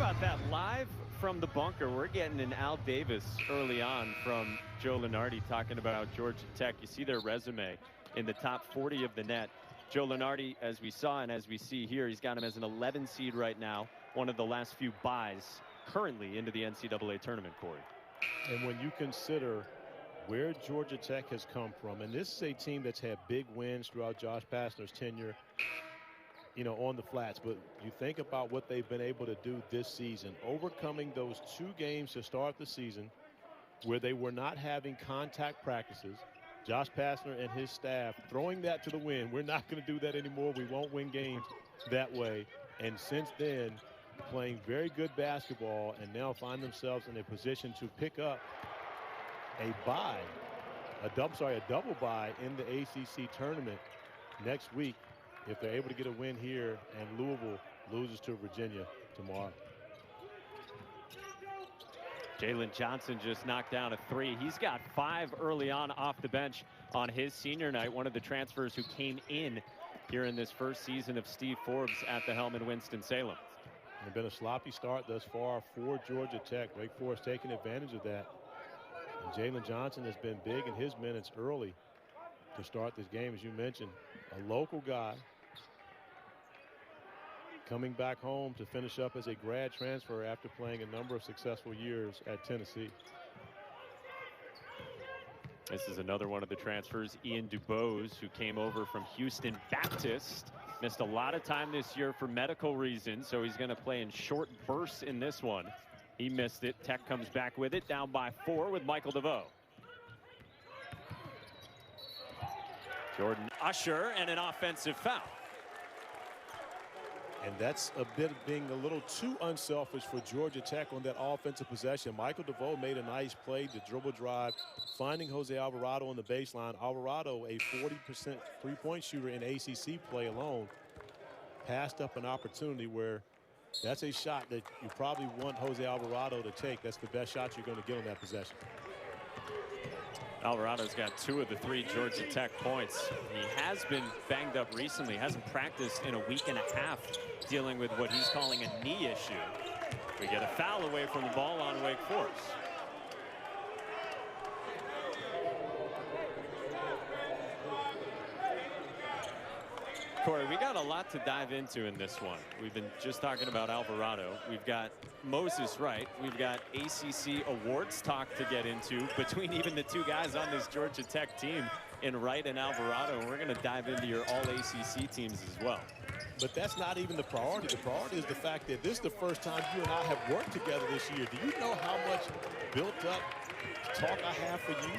about that? Live from the bunker, we're getting an Al Davis early on from Joe Lunardi talking about Georgia Tech. You see their resume in the top 40 of the net. Joe Lunardi, as we saw and as we see here, he's got him as an 11 seed right now, one of the last few buys currently into the NCAA tournament, Corey. And when you consider where Georgia Tech has come from, and this is a team that's had big wins throughout Josh Pastner's tenure, you know, on the flats, but you think about what they've been able to do this season, overcoming those 2 games to start the season where they were not having contact practices. Josh Pastner and his staff throwing that to the wind. We're not going to do that anymore. We won't win games that way. And since then, playing very good basketball, and now find themselves in a position to pick up a bye, a double bye in the ACC tournament next week if they're able to get a win here and Louisville loses to Virginia tomorrow. Jalen Johnson just knocked down a 3. He's got 5 early on off the bench on his senior night. One of the transfers who came in here in this first season of Steve Forbes at the helm in Winston-Salem. It's been a sloppy start thus far for Georgia Tech. Wake Forest taking advantage of that. And Jalen Johnson has been big in his minutes early to start this game. As you mentioned, a local guy coming back home to finish up as a grad transfer after playing a number of successful years at Tennessee. This is another one of the transfers, Ian DuBose, who came over from Houston Baptist. Missed a lot of time this year for medical reasons, so he's going to play in short bursts in this one. He missed it. Tech comes back with it, down by 4 with Michael Devoe. Jordan Usher and an offensive foul. And that's a bit of being a little too unselfish for Georgia Tech on that offensive possession. Michael Devoe made a nice play, the dribble drive, finding Jose Alvarado on the baseline. Alvarado, a 40% three-point shooter in ACC play alone, passed up an opportunity where that's a shot that you probably want Jose Alvarado to take. That's the best shot you're going to get on that possession. Alvarado's got 2 of the 3 Georgia Tech points. He has been banged up recently, hasn't practiced in a week and a half, dealing with what he's calling a knee issue. We get a foul away from the ball on Wake Forest. Corey, we got a lot to dive into in this one. We've been just talking about Alvarado. We've got Moses Wright. We've got ACC awards talk to get into between even the 2 guys on this Georgia Tech team in Wright and Alvarado. And we're going to dive into your all-ACC teams as well. But that's not even the priority. The priority is the fact that this is the first time you and I have worked together this year. Do you know how much built-up talk I have for you?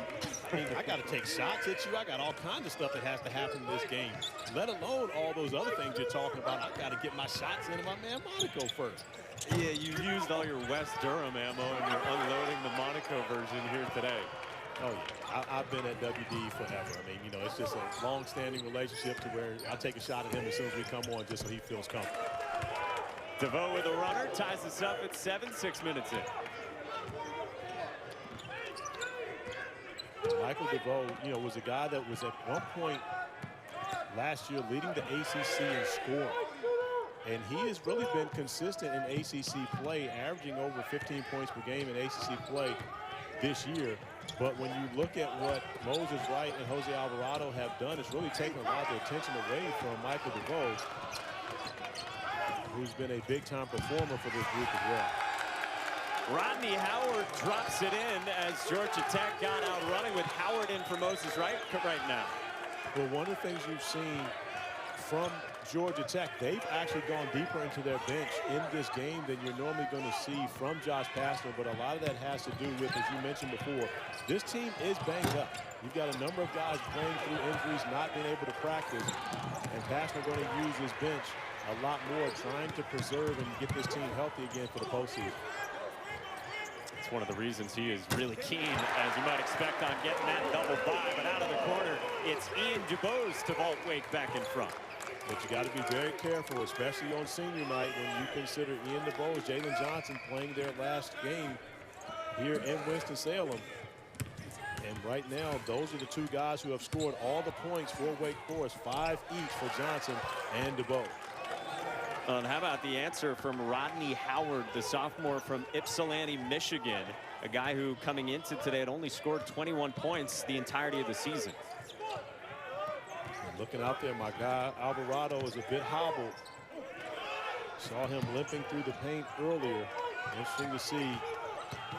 I mean, I got to take shots at you. I got all kinds of stuff that has to happen in this game, let alone all those other things you're talking about. I got to get my shots into my man Monaco first. Yeah, you used all your West Durham ammo and you're unloading the Monaco version here today. Oh, yeah. I've been at WD forever. I mean, you know, it's just a long-standing relationship to where I take a shot at him as soon as we come on just so he feels comfortable. Devoe with a runner, ties us up at 7, 6 minutes in. Michael Devoe, you know, was a guy that was at one point last year leading the ACC in scoring. And he has really been consistent in ACC play, averaging over 15 points per game in ACC play this year. But when you look at what Moses Wright and Jose Alvarado have done, it's really taken a lot of the attention away from Michael Devoe, who's been a big-time performer for this group as well. Rodney Howard drops it in as Georgia Tech got out running with Howard in for Moses Wright right now. Well, one of the things you've seen from Georgia Tech, they've actually gone deeper into their bench in this game than you're normally going to see from Josh Pastner, but a lot of that has to do with, as you mentioned before, this team is banged up. You've got a number of guys playing through injuries, not being able to practice, and Pastner going to use his bench a lot more, trying to preserve and get this team healthy again for the postseason. It's one of the reasons he is really keen, as you might expect, on getting that double 5. And out of the corner, it's Ian DuBose to vault Wake back in front. But you got to be very careful, especially on senior night, when you consider Ian DuBose, Jalen Johnson playing their last game here in Winston-Salem. And right now, those are the 2 guys who have scored all the points for Wake Forest, 5 each for Johnson and DuBose. And how about the answer from Rodney Howard, the sophomore from Ypsilanti, Michigan, a guy who coming into today had only scored 21 points the entirety of the season. And looking out there, my guy Alvarado is a bit hobbled. Saw him limping through the paint earlier. Interesting to see,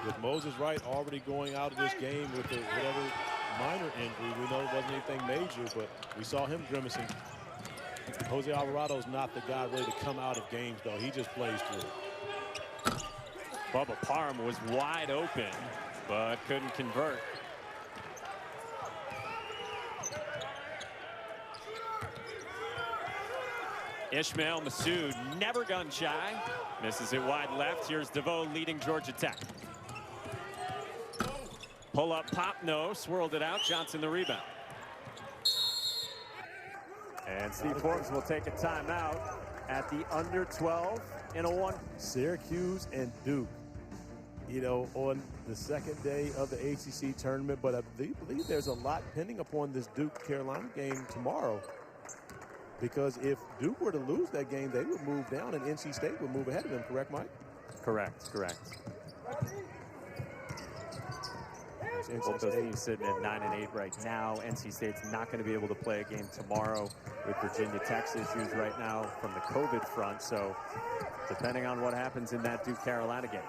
with Moses Wright already going out of this game with whatever minor injury. We know it wasn't anything major, but we saw him grimacing. Jose Alvarado's not the guy ready to come out of games, though. He just plays through it. Bubba Parham was wide open, but couldn't convert. Ishmael Massoud, never gun shy. Misses it wide left. Here's Devoe leading Georgia Tech. Pull up, pop, no. Swirled it out. Johnson the rebound. And Steve Forbes will take a timeout at the under 12 in a 1. Syracuse and Duke, you know, on the second day of the ACC tournament. But I believe there's a lot pending upon this Duke-Carolina game tomorrow. Because if Duke were to lose that game, they would move down and NC State would move ahead of them. Correct, Mike? Correct. Both those teams sitting at 9-8 right now. NC State's not going to be able to play a game tomorrow with Virginia Tech's issues right now from the COVID front. So depending on what happens in that Duke-Carolina game.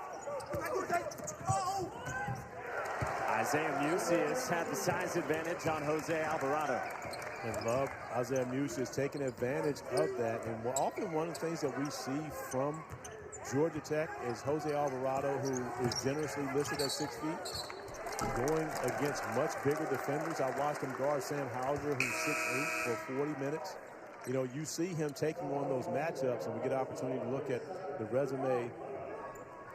Isaiah Musius had the size advantage on Jose Alvarado. And love Isaiah Musius taking advantage of that. And often one of the things that we see from Georgia Tech is Jose Alvarado, who is generously listed at 6 feet, going against much bigger defenders. I watched him guard Sam Hauser, who's 6'8", for 40 minutes. You know, you see him taking on those matchups, and we get an opportunity to look at the resume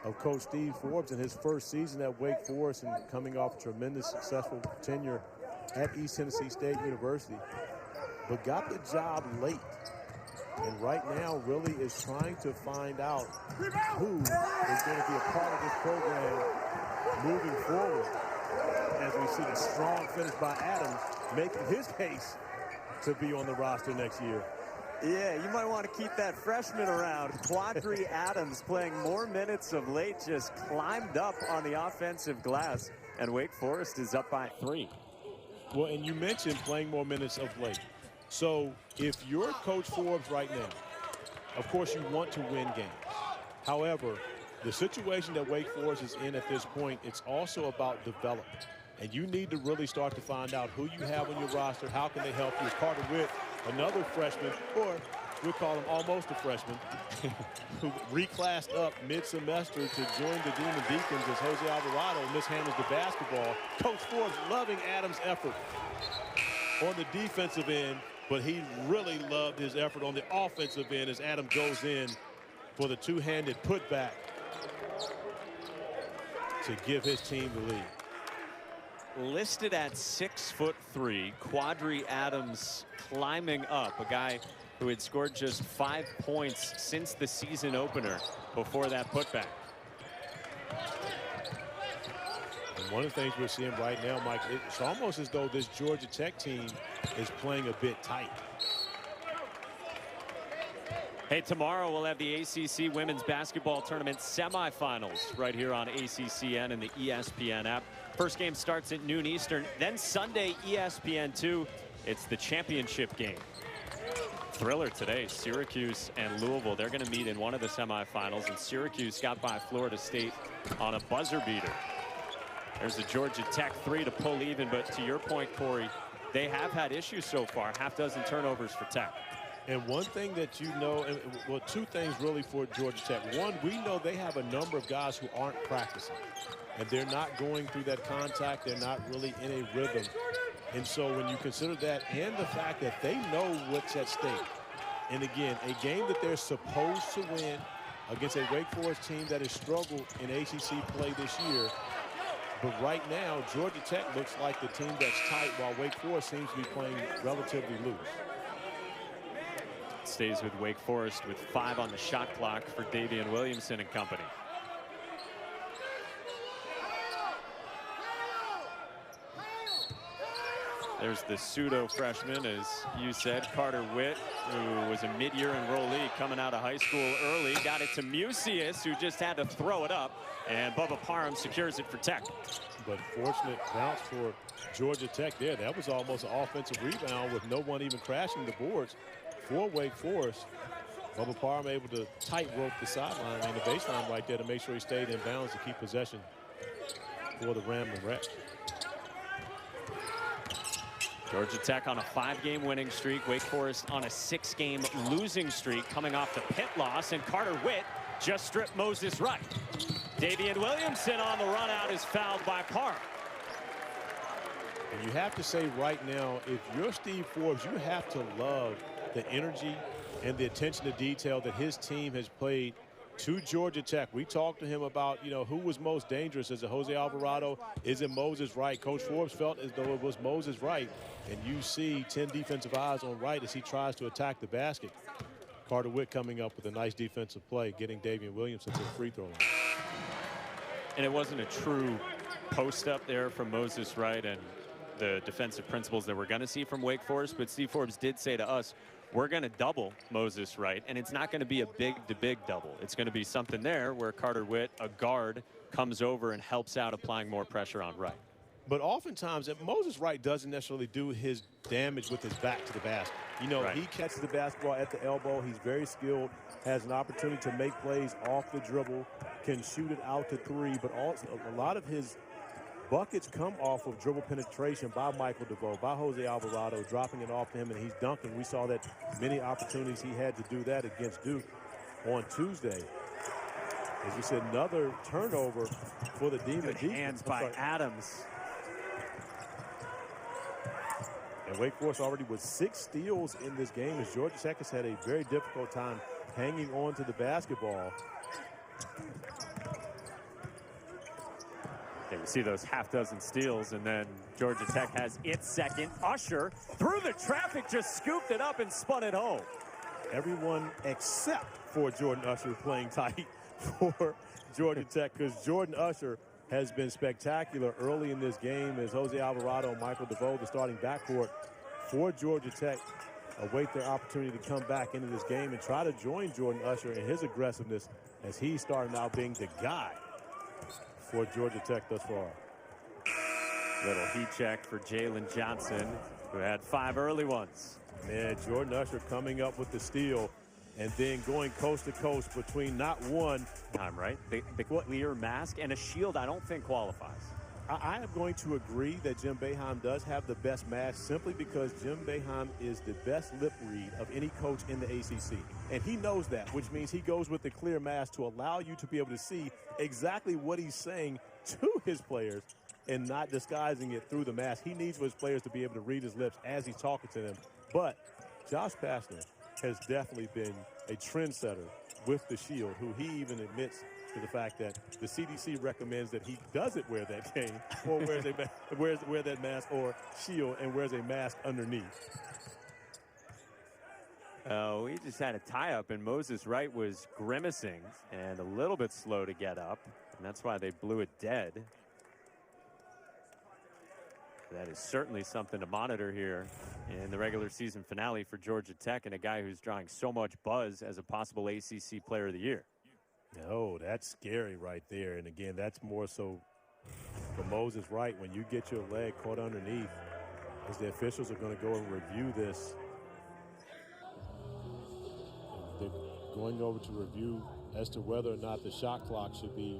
of Coach Steve Forbes in his first season at Wake Forest and coming off a tremendous successful tenure at East Tennessee State University, but got the job late. And right now really is trying to find out who is going to be a part of this program moving forward, as we see a strong finish by Adams making his case to be on the roster next year. Yeah, you might want to keep that freshman around. Quadri Adams playing more minutes of late, just climbed up on the offensive glass, and Wake Forest is up by 3. Well, and you mentioned playing more minutes of late. So if you're Coach Forbes right now, of course you want to win games. However, the situation that Wake Forest is in at this point, it's also about development. And you need to really start to find out who you have on your roster, how can they help you. Carter Witt, another freshman, or we'll call him almost a freshman, who reclassed up mid-semester to join the Demon Deacons as Jose Alvarado mishandles the basketball. Coach Forbes loving Adams' effort on the defensive end, but he really loved his effort on the offensive end as Adam goes in for the two-handed putback to give his team the lead. Listed at 6'3", Quadri Adams climbing up, a guy who had scored just 5 points since the season opener before that putback. And one of the things we're seeing right now, Mike, it's almost as though this Georgia Tech team is playing a bit tight. Hey, tomorrow we'll have the ACC Women's Basketball Tournament semifinals right here on ACCN and the ESPN app. First game starts at noon Eastern. Then Sunday, ESPN2. It's the championship game. Thriller today, Syracuse and Louisville. They're going to meet in one of the semifinals, and Syracuse got by Florida State on a buzzer beater. There's a Georgia Tech 3 to pull even, but to your point, Corey, they have had issues so far. Half dozen turnovers for Tech. And one thing that you know, well, two things really for Georgia Tech. One, we know they have a number of guys who aren't practicing, and they're not going through that contact. They're not really in a rhythm. And so when you consider that and the fact that they know what's at stake, and again, a game that they're supposed to win against a Wake Forest team that has struggled in ACC play this year. But right now, Georgia Tech looks like the team that's tight, while Wake Forest seems to be playing relatively loose. Stays with Wake Forest with 5 on the shot clock for Davian Williamson and company. There's the pseudo freshman, as you said, Carter Witt, who was a mid-year enrollee coming out of high school early. Got it to Musius, who just had to throw it up, and Bubba Parham secures it for Tech. But fortunate bounce for Georgia Tech there. That was almost an offensive rebound with no one even crashing the boards for Wake Forest. Bubba Parham able to tightrope the sideline and the baseline right there to make sure he stayed in bounds to keep possession for the Ramblin' Wreck. Georgia Tech on a 5-game winning streak. Wake Forest on a 6-game losing streak coming off the Pitt loss. And Carter Witt just stripped Moses Wright. Davian Williamson on the run out is fouled by Parham. And you have to say right now, if you're Steve Forbes, you have to love the energy and the attention to detail that his team has played to Georgia Tech. We talked to him about, who was most dangerous. Is it Jose Alvarado? Is it Moses Wright? Coach Forbes felt as though it was Moses Wright. And you see 10 defensive eyes on Wright as he tries to attack the basket. Carter Witt coming up with a nice defensive play, getting Davian Williamson to the free throw line. And it wasn't a true post up there from Moses Wright and the defensive principles that we're going to see from Wake Forest. But Steve Forbes did say to us, we're going to double Moses Wright, and it's not going to be a big double. It's going to be something there where Carter Witt, a guard, comes over and helps out applying more pressure on Wright. But oftentimes, Moses Wright doesn't necessarily do his damage with his back to the basket. Right. He catches the basketball at the elbow. He's very skilled, has an opportunity to make plays off the dribble, can shoot it out to three, but also a lot of his buckets come off of dribble penetration by Michael Devoe, by Jose Alvarado, dropping it off to him, and he's dunking. We saw that many opportunities he had to do that against Duke on Tuesday. As you said, another turnover for the Demon Deacons. Hands by Adams. And Wake Forest already with 6 steals in this game as Georgia Tech has had a very difficult time hanging on to the basketball. Okay, we see those half-dozen steals, and then Georgia Tech has its second. Usher through the traffic just scooped it up and spun it home. Everyone except for Jordan Usher playing tight for Georgia Tech, because Jordan Usher has been spectacular early in this game as Jose Alvarado and Michael Devoe, the starting backcourt for Georgia Tech, await their opportunity to come back into this game and try to join Jordan Usher in his aggressiveness as he's starting out being the guy for Georgia Tech thus far. Little heat check for Jalen Johnson, who had 5 early ones. Man, Jordan Usher coming up with the steal and then going coast to coast between not one. Right? The clear mask and a shield I don't think qualifies. I am going to agree that Jim Boeheim does have the best mask simply because Jim Boeheim is the best lip read of any coach in the ACC. And he knows that, which means he goes with the clear mask to allow you to be able to see exactly what he's saying to his players and not disguising it through the mask. He needs for his players to be able to read his lips as he's talking to them. But Josh Pastner has definitely been a trendsetter with the shield, who he even admits to the fact that the CDC recommends that he doesn't wear that cane or wear that mask or shield and wears a mask underneath. Oh, he just had a tie-up, and Moses Wright was grimacing and a little bit slow to get up, and that's why they blew it dead. That is certainly something to monitor here in the regular season finale for Georgia Tech, and a guy who's drawing so much buzz as a possible ACC Player of the Year. No, that's scary right there. And again, that's more so for Moses Wright when you get your leg caught underneath, as the officials are going to go and review this. They're going over to review as to whether or not the shot clock should be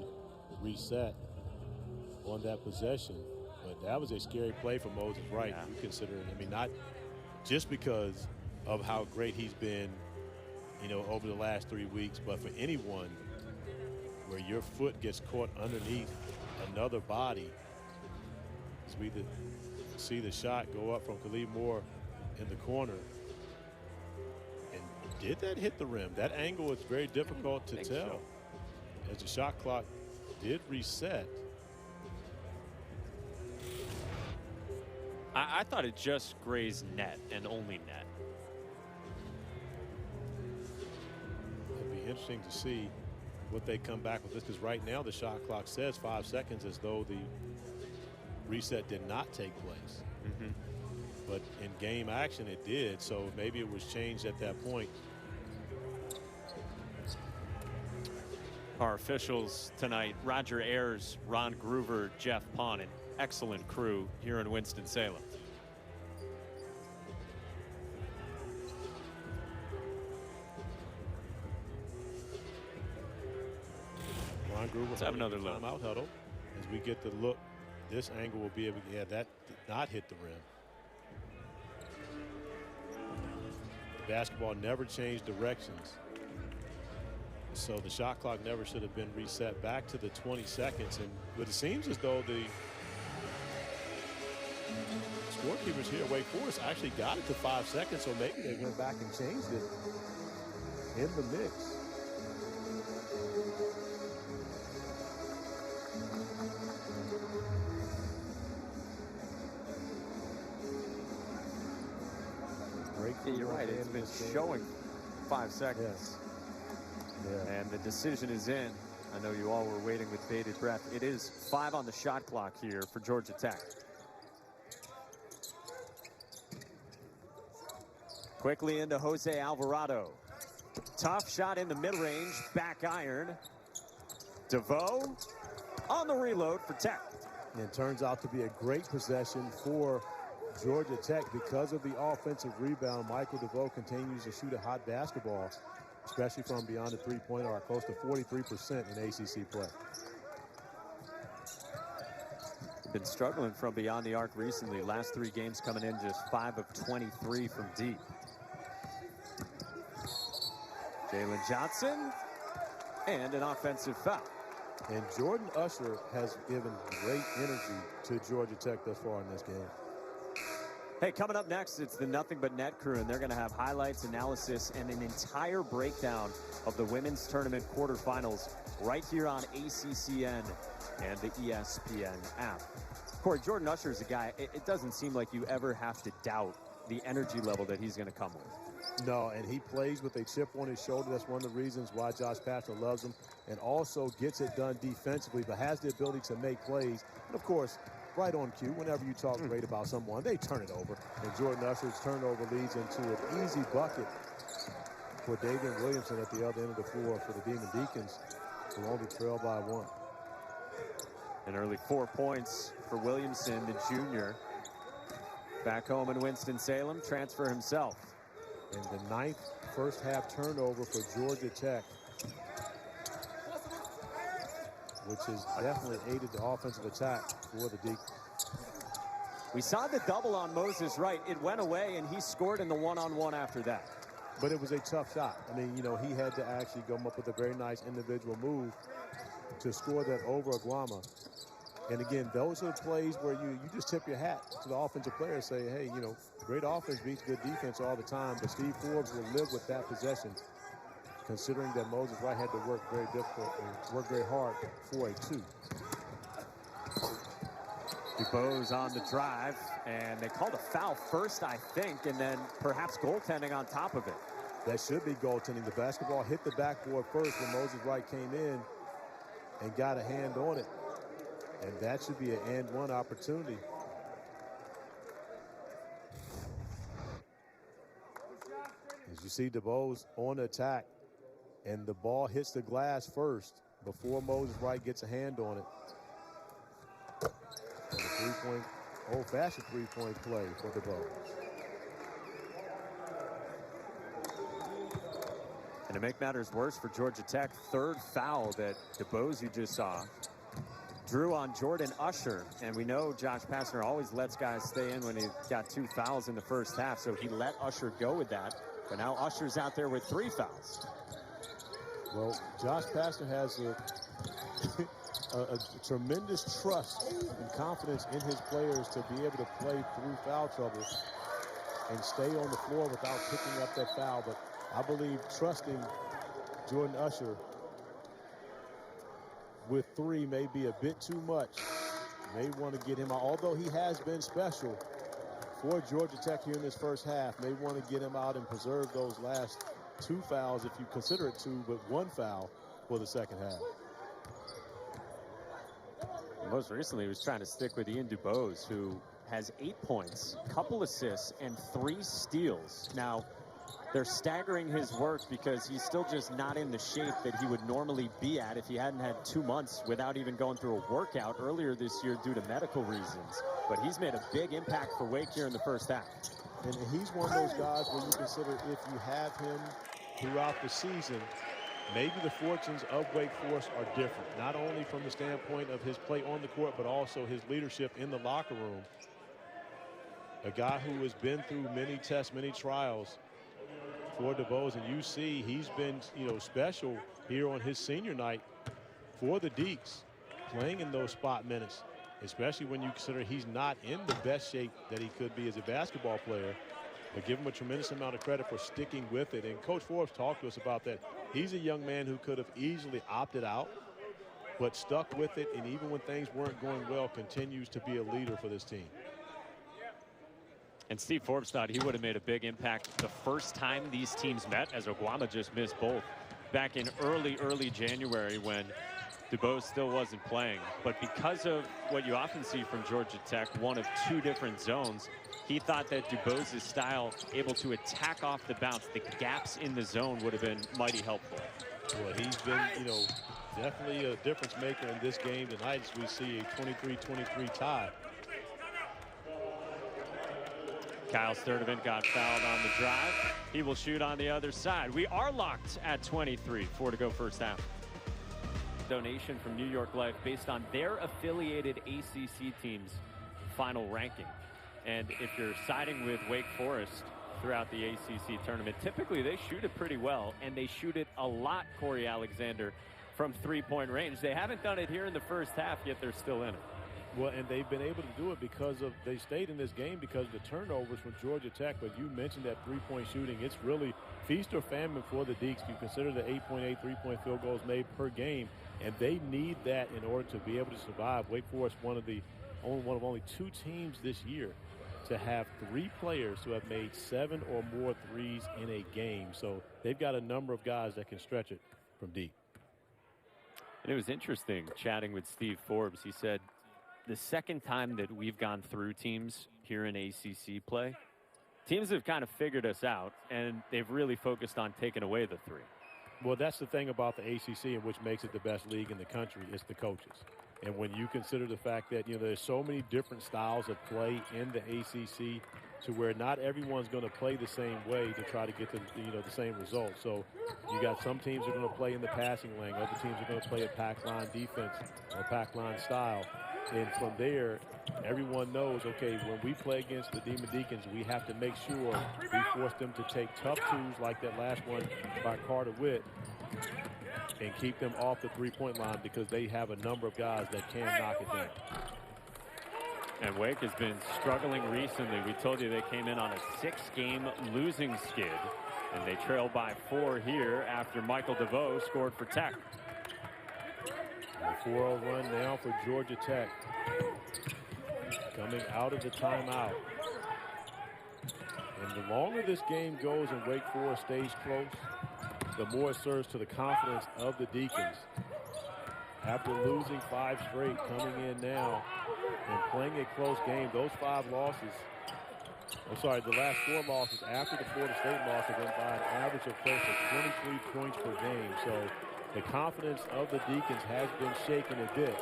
reset on that possession. But that was a scary play for Moses Wright. Yeah. You consider it, I mean, not just because of how great he's been, over the last 3 weeks, but for anyone where your foot gets caught underneath another body. As we see the shot go up from Khalid Moore in the corner. And did that hit the rim? That angle is very difficult to tell. So. As the shot clock did reset. I thought it just grazed net and only net. It'd be interesting to see what they come back with this, because right now the shot clock says 5 seconds, as though the reset did not take place. Mm-hmm. but in game action it did, so maybe it was changed at that point. Our officials tonight: Roger Ayers, Ron Groover, Jeff Pond, an excellent crew here in Winston-Salem. Ron Groover, let's have another look. Timeout huddle. As we get the look, this angle will be able to, yeah, that did not hit the rim. The basketball never changed directions. So the shot clock never should have been reset back to the 20 seconds. But it seems as though the scorekeepers here at Wake Forest actually got it to 5 seconds, so maybe they went back and changed it in the mix. Yeah, you're right. It's been showing 5 seconds. Yes. Yeah. And the decision is in. I know you all were waiting with bated breath. It is 5 on the shot clock here for Georgia Tech. Quickly into Jose Alvarado. Tough shot in the mid-range. Back iron. Devoe on the reload for Tech. And it turns out to be a great possession for Georgia Tech because of the offensive rebound. Michael Devoe continues to shoot a hot basketball, especially from beyond the three-point arc, close to 43% in ACC play. Been struggling from beyond the arc recently. Last 3 games coming in just 5 of 23 from deep. Jalen Johnson, and an offensive foul. And Jordan Usher has given great energy to Georgia Tech thus far in this game. Hey, coming up next, it's the Nothing But Net crew, and they're going to have highlights, analysis, and an entire breakdown of the women's tournament quarterfinals right here on ACCN and the ESPN app. Corey, Jordan Usher is a guy, it doesn't seem like you ever have to doubt the energy level that he's going to come with. No, and he plays with a chip on his shoulder. That's one of the reasons why Josh Pastner loves him, and also gets it done defensively, but has the ability to make plays. And, of course, right on cue, whenever you talk great about someone, they turn it over. And Jordan Usher's turnover leads into an easy bucket for Davian Williamson at the other end of the floor for the Demon Deacons, who only trail by 1. An early 4 points for Williamson, the junior. Back home in Winston-Salem, transfer himself. And the 9th first half turnover for Georgia Tech, which has definitely aided the offensive attack for the Deacons. We saw the double on Moses Wright. It went away, and he scored in the one-on-one after that. But it was a tough shot. I mean, you know, he had to actually come up with a very nice individual move to score that over Aguama. And again, those are plays where you just tip your hat to the offensive player and say, hey, you know, great offense beats good defense all the time, but Steve Forbes will live with that possession, considering that Moses Wright had to work very difficult and work very hard for a 2. DuBose on the drive, and they called a foul first, I think, and then perhaps goaltending on top of it. That should be goaltending. The basketball hit the backboard first when Moses Wright came in and got a hand on it. And that should be an and-one opportunity. As you see, DuBose on the attack, and the ball hits the glass first before Moses Wright gets a hand on it. And the old-fashioned three-point play for DuBose. And to make matters worse for Georgia Tech, 3rd foul that DuBose, you just saw, drew on Jordan Usher. And we know Josh Pastner always lets guys stay in when he got 2 fouls in the first half, so he let Usher go with that. But now Usher's out there with 3 fouls. Well, Josh Pastner has a tremendous trust and confidence in his players to be able to play through foul trouble and stay on the floor without picking up that foul. But I believe trusting Jordan Usher with 3 may be a bit too much. May want to get him out, although he has been special for Georgia Tech here in this first half. May want to get him out and preserve those last 2 fouls, if you consider it 2, but 1 foul for the second half. Most recently, he was trying to stick with Ian DuBose, who has 8 points, couple assists, and 3 steals. Now, they're staggering his work because he's still just not in the shape that he would normally be at if he hadn't had 2 months without even going through a workout earlier this year due to medical reasons. But he's made a big impact for Wake here in the first half. And he's one of those guys where you consider if you have him throughout the season, maybe the fortunes of Wake Forest are different, not only from the standpoint of his play on the court, but also his leadership in the locker room. A guy who has been through many tests, many trials for DuBose, and you see he's been, special here on his senior night for the Deeks, playing in those spot minutes, especially when you consider he's not in the best shape that he could be as a basketball player. But give him a tremendous amount of credit for sticking with it. And Coach Forbes talked to us about that. He's a young man who could have easily opted out, but stuck with it, and even when things weren't going well, continues to be a leader for this team. And Steve Forbes thought he would have made a big impact the first time these teams met, as Oguama just missed both back in early January when DuBose still wasn't playing. But because of what you often see from Georgia Tech, one of 2 different zones, he thought that DuBose's style, able to attack off the bounce, the gaps in the zone, would have been mighty helpful. Well, he's been, definitely a difference maker in this game tonight as we see a 23-23 tie. Kyle Sturdivant got fouled on the drive. He will shoot on the other side. We are locked at 23. 4 to go first half. Donation from New York Life based on their affiliated ACC team's final ranking. And if you're siding with Wake Forest throughout the ACC tournament, typically they shoot it pretty well, and they shoot it a lot, Corey Alexander, from 3-point range. They haven't done it here in the first half, yet they're still in it. Well, and they've been able to do it because of, they stayed in this game because of the turnovers from Georgia Tech. But you mentioned that 3-point shooting. It's really feast or famine for the Deeks. You consider the 8.8 3-point field goals made per game, and they need that in order to be able to survive. Wake Forest, one of only 2 teams this year to have 3 players who have made 7 or more threes in a game. So they've got a number of guys that can stretch it from deep. And it was interesting chatting with Steve Forbes. He said, the second time that we've gone through teams here in ACC play, teams have kind of figured us out, and they've really focused on taking away the 3. Well, that's the thing about the ACC, and which makes it the best league in the country. It's the coaches. And when you consider the fact that, there's so many different styles of play in the ACC to where not everyone's going to play the same way to try to get the same result. So you got some teams are going to play in the passing lane. Other teams are going to play a pack line defense or pack line style. And from there, everyone knows, okay, when we play against the Demon Deacons, we have to make sure we force them to take tough twos like that last one by Carter Witt and keep them off the 3-point line because they have a number of guys that can knock it down. And Wake has been struggling recently. We told you they came in on a 6-game losing skid, and they trail by 4 here after Michael Devoe scored for Tech. A 4-0 run now for Georgia Tech. Coming out of the timeout. And the longer this game goes and Wake Forest stays close, the more it serves to the confidence of the Deacons. After losing 5 straight, coming in now and playing a close game, those 5 losses, the last 4 losses after the Florida State loss have been by an average of close to 23 points per game. So the confidence of the Deacons has been shaken a bit.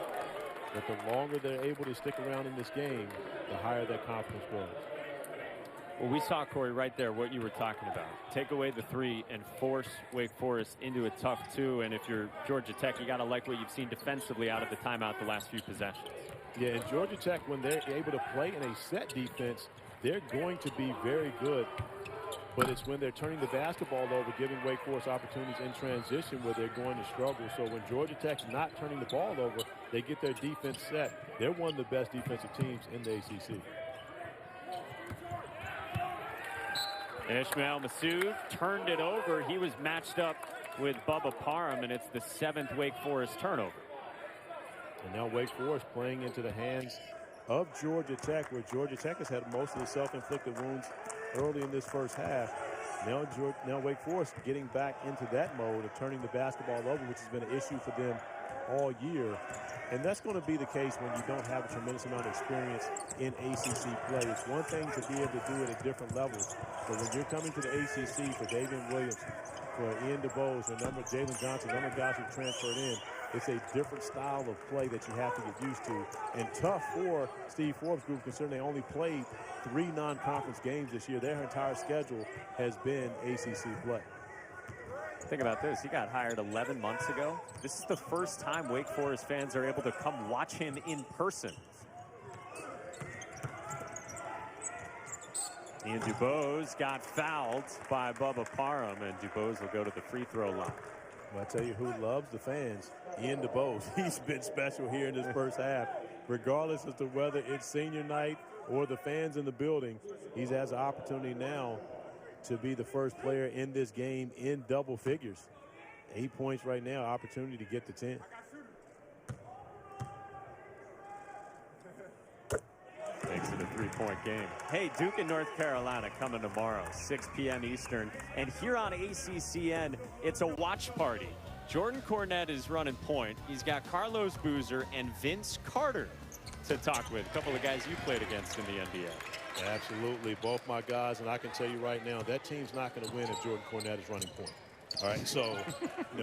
But the longer they're able to stick around in this game, the higher their confidence grows. Well, we saw, Corey, right there what you were talking about. Take away the 3 and force Wake Forest into a tough 2. And if you're Georgia Tech, you got to like what you've seen defensively out of the timeout the last few possessions. Yeah, and Georgia Tech, when they're able to play in a set defense, they're going to be very good. But it's when they're turning the basketball over, giving Wake Forest opportunities in transition where they're going to struggle. So when Georgia Tech's not turning the ball over, they get their defense set. They're one of the best defensive teams in the ACC. Ishmael Massoud turned it over. He was matched up with Bubba Parham, and it's the 7th Wake Forest turnover. And now Wake Forest playing into the hands of Georgia Tech, where Georgia Tech has had most of the self-inflicted wounds early in this first half. Now Wake Forest getting back into that mode of turning the basketball over, which has been an issue for them all year. And that's going to be the case when you don't have a tremendous amount of experience in ACC play. It's one thing to be able to do it at different levels, but when you're coming to the ACC for David Williams, for Ian DuBose, for Jalen Johnson, a number of guys who transferred in, it's a different style of play that you have to get used to. And tough for Steve Forbes' group, considering they only played 3 non-conference games this year. Their entire schedule has been ACC play. Think about this. He got hired 11 months ago. This is the first time Wake Forest fans are able to come watch him in person. Ian DuBose got fouled by Bubba Parham, and DuBose will go to the free throw line. Well, I tell you who loves the fans, Ian DuBose. He's been special here in this first half. Regardless as to whether it's senior night or the fans in the building, he has an opportunity now to be the first player in this game in double figures. 8 points right now, opportunity to get to 10. Makes it a 3-point game. Hey, Duke and North Carolina coming tomorrow, 6 p.m. Eastern. And here on ACCN, it's a watch party. Jordan Cornette is running point. He's got Carlos Boozer and Vince Carter to talk with. A couple of guys you played against in the NBA. Absolutely, both my guys, and I can tell you right now, that team's not going to win if Jordan Cornette is running point. All right, so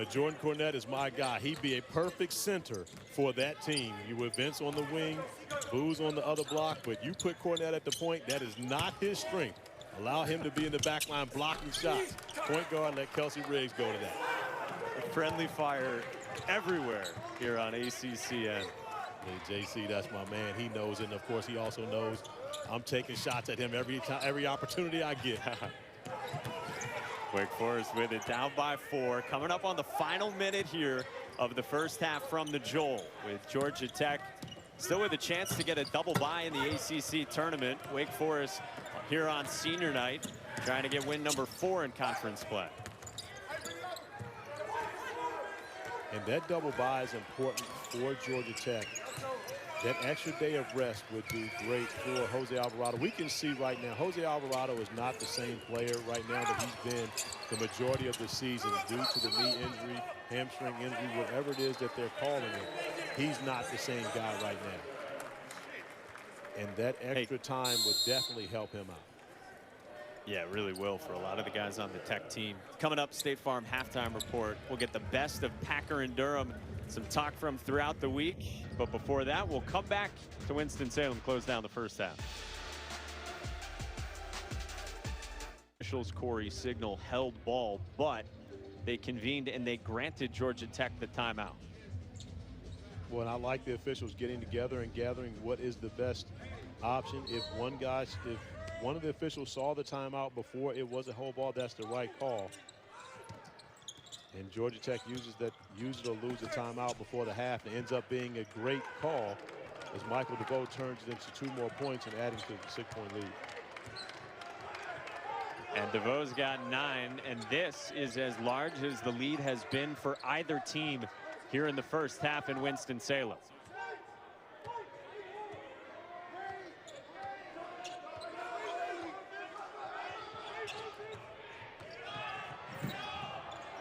Jordan Cornette is my guy. He'd be a perfect center for that team. You with Vince on the wing, Booz on the other block, but you put Cornette at the point, that is not his strength. Allow him to be in the back line blocking shots. Point guard, let Kelsey Riggs go to that. Friendly fire everywhere here on ACCN. Hey, JC, that's my man. He knows it, and of course he also knows I'm taking shots at him every opportunity I get. Wake Forest with it, down by 4. Coming up on the final minute here of the first half from the Joel, with Georgia Tech still with a chance to get a double bye in the ACC tournament. Wake Forest here on senior night, trying to get win number 4 in conference play. And that double bye is important for Georgia Tech. That extra day of rest would be great for Jose Alvarado. We can see right now, Jose Alvarado is not the same player right now that he's been the majority of the season due to the knee injury, hamstring injury, whatever it is that they're calling it. He's not the same guy right now. And that extra time would definitely help him out. Yeah, it really will for a lot of the guys on the Tech team. Coming up, State Farm halftime report. We'll get the best of Packer and Durham. Some talk from throughout the week. But before that, we'll come back to Winston-Salem, close down the first half. Officials Corey Signal held ball, but they convened and they granted Georgia Tech the timeout. Well, and I like the officials getting together and gathering what is the best option. If one of the officials saw the timeout before it was a hold ball, that's the right call. And Georgia Tech use it or lose a timeout before the half. It ends up being a great call as Michael Devoe turns it into 2 more points and adding to the 6-point lead. And Devoe's got 9, and this is as large as the lead has been for either team here in the first half in Winston-Salem.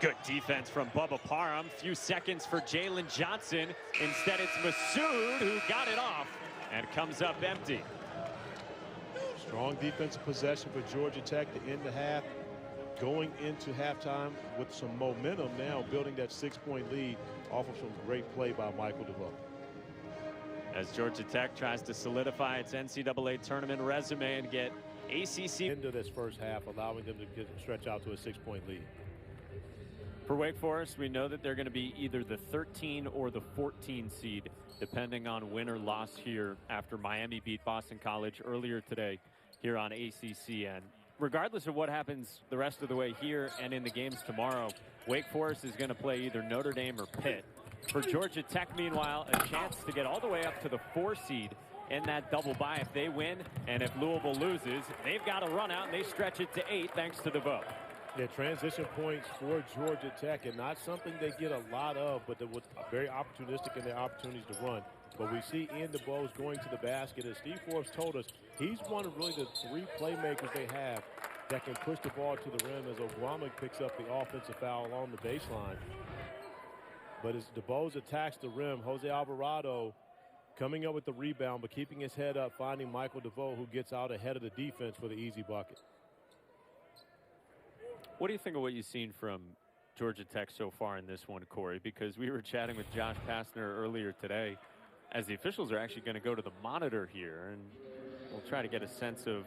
Good defense from Bubba Parham. Few seconds for Jalen Johnson. Instead, it's Massoud who got it off and comes up empty. Strong defensive possession for Georgia Tech to end the half. Going into halftime with some momentum now, building that 6-point lead off of some great play by Michael Devoe. As Georgia Tech tries to solidify its NCAA tournament resume and get ACC. Into this first half, allowing them to stretch out to a 6-point lead. For Wake Forest, we know that they're going to be either the 13 or the 14 seed, depending on win or loss here after Miami beat Boston College earlier today here on ACCN. Regardless of what happens the rest of the way here and in the games tomorrow, Wake Forest is going to play either Notre Dame or Pitt. For Georgia Tech, meanwhile, a chance to get all the way up to the 4 seed in that double bye if they win, and if Louisville loses, they've got to run out and they stretch it to 8 thanks to Devoe. Yeah, transition points for Georgia Tech, and not something they get a lot of, but they're very opportunistic in their opportunities to run. But we see Ian DuBose going to the basket. As Steve Forbes told us, he's one of really the 3 playmakers they have that can push the ball to the rim as Obama picks up the offensive foul along the baseline. But as DuBose attacks the rim, Jose Alvarado coming up with the rebound, but keeping his head up, finding Michael Devoe, who gets out ahead of the defense for the easy bucket. What do you think of what you've seen from Georgia Tech so far in this one, Corey? Because we were chatting with Josh Pastner earlier today, as the officials are actually going to go to the monitor here, and we'll try to get a sense of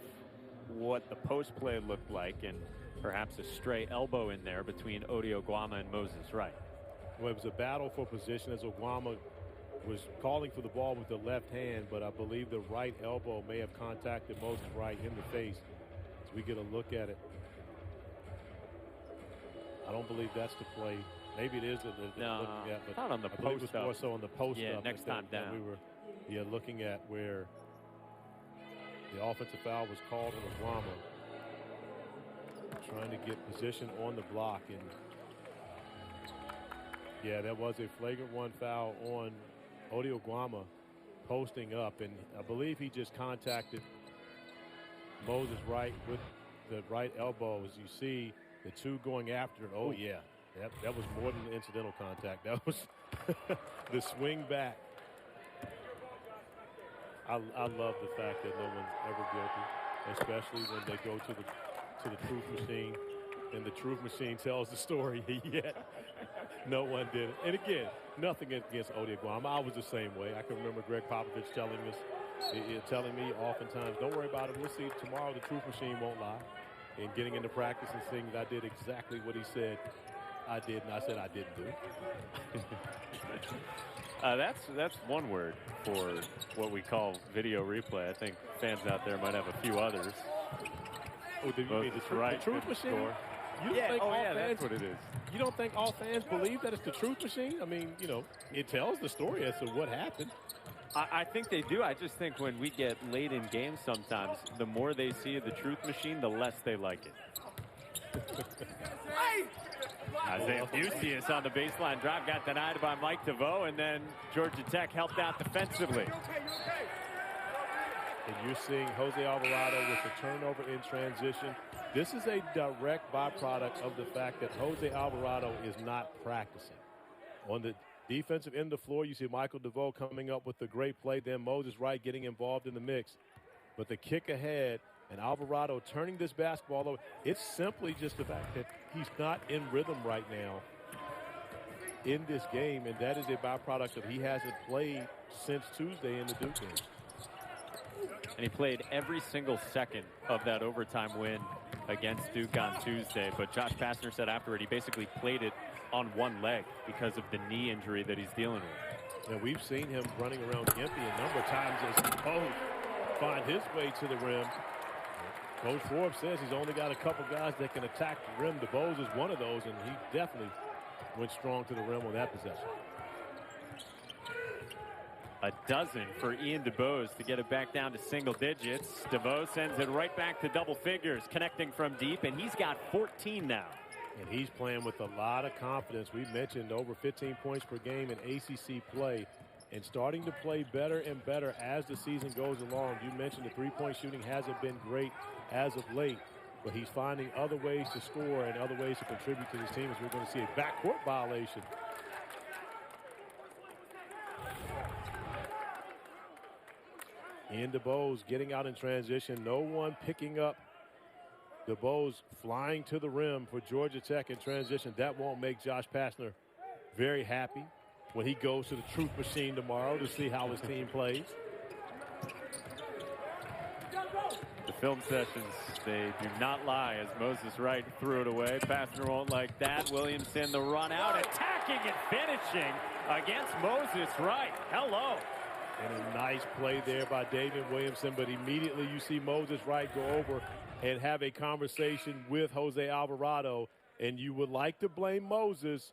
what the post play looked like, and perhaps a stray elbow in there between Odi Oguama and Moses Wright. Well, it was a battle for position as Oguama was calling for the ball with the left hand, but I believe the right elbow may have contacted Moses Wright in the face. As we get a look at it, I don't believe that's the play. Maybe it is. No, looking at, but not on the I believe post it was more so on the post. Yeah, up next time down. We were, looking at where the offensive foul was called on Oguama, trying to get position on the block, and yeah, that was a flagrant one foul on Odi Oguama posting up, and I believe he just contacted Moses Wright with the right elbow. As you see the two going after it. Oh yeah, that was more than the incidental contact. That was the swing back. I love the fact that no one's ever guilty, especially when they go to the truth machine, and the truth machine tells the story. Yet no one did it. And again, nothing against Odi Oguama. I was the same way. I can remember Greg Popovich telling me oftentimes, don't worry about it. We'll see tomorrow. The truth machine won't lie. And getting into practice and seeing that I did exactly what he said I did, and I said I didn't do. That's one word for what we call video replay. I think fans out there might have a few others. Oh, did you mean the truth machine? Score. You don't think all fans, that's what it is. You don't think all fans believe that it's the truth machine? I mean, it tells the story as to what happened. I think they do. I just think when we get late in games sometimes, the more they see the truth machine, the less they like it. Isaiah Fusius on the baseline drive got denied by Mike Devoe, and then Georgia Tech helped out defensively. And you're seeing Jose Alvarado with a turnover in transition. This is a direct byproduct of the fact that Jose Alvarado is not practicing. On the defensive end of the floor, you see Michael Devoe coming up with a great play, then Moses Wright getting involved in the mix. But the kick ahead and Alvarado turning this basketball over, it's simply just the fact that he's not in rhythm right now in this game, and that is a byproduct of he hasn't played since Tuesday in the Duke game. And he played every single second of that overtime win against Duke on Tuesday. But Josh Pastner said afterward he basically played it on one leg because of the knee injury that he's dealing with. And we've seen him running around Gimpy a number of times as Devoe find his way to the rim. Coach Forbes says he's only got a couple guys that can attack the rim. DuBose is one of those, and he definitely went strong to the rim on that possession. A dozen for Ian DuBose to get it back down to single digits. DuBose sends it right back to double figures, connecting from deep, and he's got 14 now. And he's playing with a lot of confidence. We mentioned over 15 points per game in ACC play, and starting to play better and better as the season goes along. You mentioned the three-point shooting hasn't been great as of late, but he's finding other ways to score and other ways to contribute to his team, as we're going to see a backcourt violation. Ian DuBose getting out in transition. No one picking up. DuBose flying to the rim for Georgia Tech in transition. That won't make Josh Pastner very happy when he goes to the truth machine tomorrow to see how his team plays. The film sessions, they do not lie, as Moses Wright threw it away. Pastner won't like that. Williamson the run out, attacking and finishing against Moses Wright. Hello. And a nice play there by David Williamson, but immediately you see Moses Wright go over and have a conversation with Jose Alvarado, and you would like to blame Moses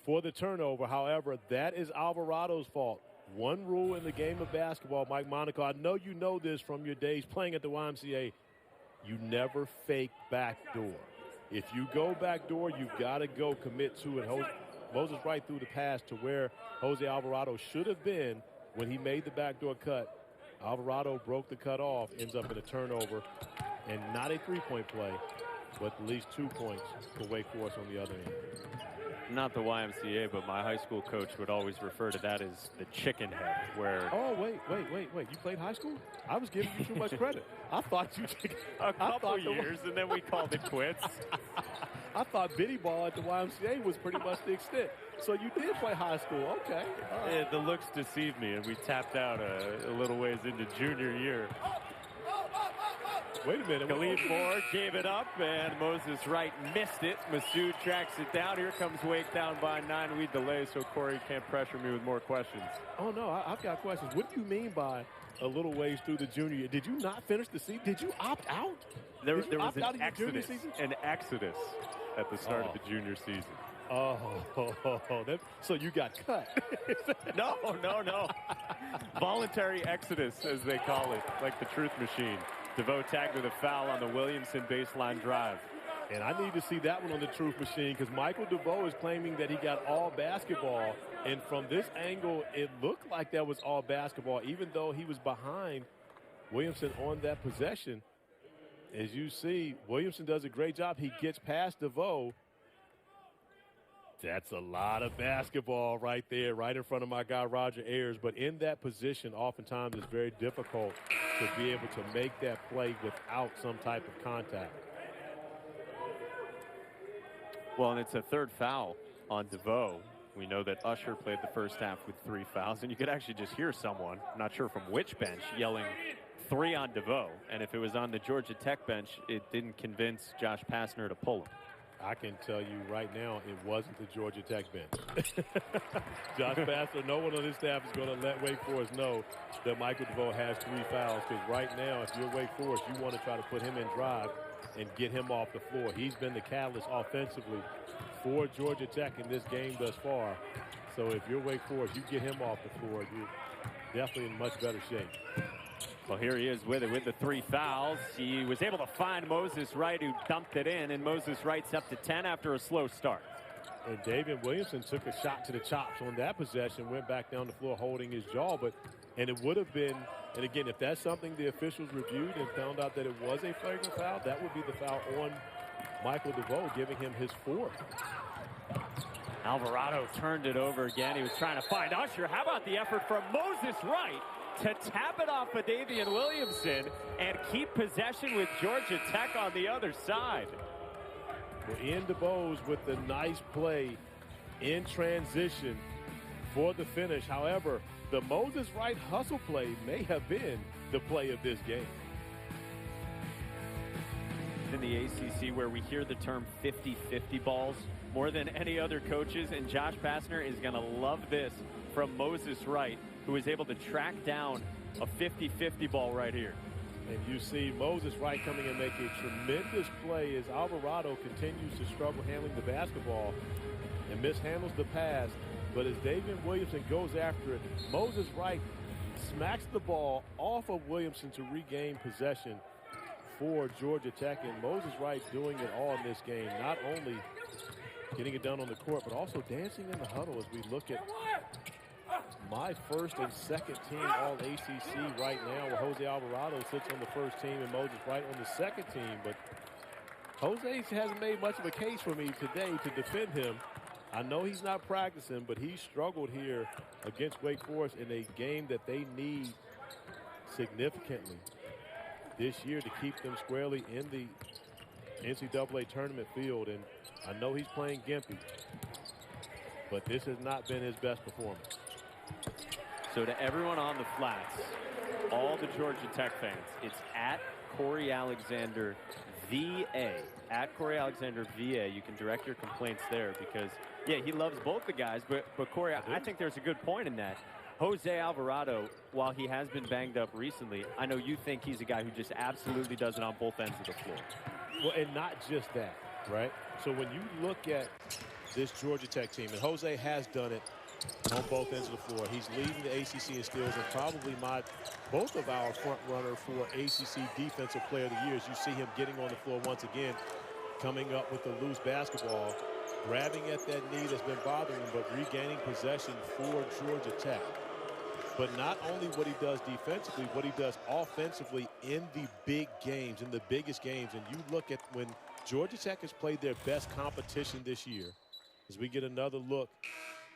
for the turnover. However, that is Alvarado's fault. One rule in the game of basketball, Mike Monaco, I know you know this from your days playing at the YMCA, you never fake backdoor. If you go backdoor, you've got to go commit to it. Moses Wright threw the pass to where Jose Alvarado should have been when he made the backdoor cut. Alvarado broke the cut off, ends up in a turnover, and not a three-point play, but at least 2 points for Wake Forest on the other end. Not the YMCA, but my high school coach would always refer to that as the chicken head, where Oh, wait. You played high school? I was giving you too much credit. I thought you a couple years, and then we called it quits. I thought bitty ball at the YMCA was pretty much the extent. So you did play high school. Okay. All right. Yeah, the looks deceived me, and we tapped out a little ways into junior year. Wait a minute. Khalid Moore gave it up, and Moses Wright missed it. Masood tracks it down. Here comes Wake down by 9. We delay, so Corey can't pressure me with more questions. Oh, no, I've got questions. What do you mean by a little ways through the junior year? Did you not finish the season? Did you opt out? There was an exodus at the start of the junior season. So you got cut. No. Voluntary exodus, as they call it, like the truth machine. Devoe tagged with a foul on the Williamson baseline drive. And I need to see that one on the truth machine because Michael Devoe is claiming that he got all basketball. And from this angle, it looked like that was all basketball, even though he was behind Williamson on that possession. As you see, Williamson does a great job. He gets past Devoe. That's a lot of basketball right there, right in front of my guy, Roger Ayers. But in that position, oftentimes it's very difficult to be able to make that play without some type of contact. Well, and it's a third foul on Devoe. We know that Usher played the first half with 3 fouls, and you could actually just hear someone, not sure from which bench, yelling 3 on Devoe. And if it was on the Georgia Tech bench, it didn't convince Josh Pastner to pull him. I can tell you right now, it wasn't the Georgia Tech bench. Josh Pastner, no one on his staff is going to let Wake Forest know that Michael Devoe has 3 fouls, because right now, if you're Wake Forest, you want to try to put him in drive and get him off the floor. He's been the catalyst offensively for Georgia Tech in this game thus far. So if you're Wake Forest, you get him off the floor, you're definitely in much better shape. Well, here he is with it with the 3 fouls. He was able to find Moses Wright, who dumped it in, and Moses Wright's up to 10 after a slow start. And David Williamson took a shot to the chops on that possession, went back down the floor holding his jaw. And it would have been, and again, if that's something the officials reviewed and found out that it was a flagrant foul, that would be the foul on Michael Devoe, giving him his 4th. Alvarado turned it over again. He was trying to find Usher. How about the effort from Moses Wright to tap it off of Davian Williamson and keep possession with Georgia Tech on the other side? Well, Ian DuBose with the nice play in transition for the finish. However, the Moses Wright hustle play may have been the play of this game. In the ACC, where we hear the term 50-50 balls more than any other coaches, and Josh Pastner is going to love this from Moses Wright, who is able to track down a 50-50 ball right here. And you see Moses Wright coming and making a tremendous play as Alvarado continues to struggle handling the basketball and mishandles the pass. But as Davian Williamson goes after it, Moses Wright smacks the ball off of Williamson to regain possession for Georgia Tech. And Moses Wright doing it all in this game, not only getting it done on the court, but also dancing in the huddle as we look at my first and second team all ACC right now, where Jose Alvarado sits on the first team and Moses Wright on the second team. But Jose hasn't made much of a case for me today to defend him. I know he's not practicing, but he struggled here against Wake Forest in a game that they need significantly this year to keep them squarely in the NCAA tournament field. And I know he's playing gimpy, but this has not been his best performance. So to everyone on the flats, all the Georgia Tech fans, it's at Corey Alexander VA. At Corey Alexander VA. You can direct your complaints there because, yeah, he loves both the guys. But Corey, I think there's a good point in that. Jose Alvarado, while he has been banged up recently, I know you think he's a guy who just absolutely does it on both ends of the floor. Well, and not just that, right? So when you look at this Georgia Tech team, and Jose has done it on both ends of the floor. He's leading the ACC in steals and probably both of our front runner for ACC Defensive Player of the Year. As you see him getting on the floor once again, coming up with the loose basketball, grabbing at that knee that's been bothering him, but regaining possession for Georgia Tech. But not only what he does defensively, what he does offensively in the big games, in the biggest games. And you look at when Georgia Tech has played their best competition this year, as we get another look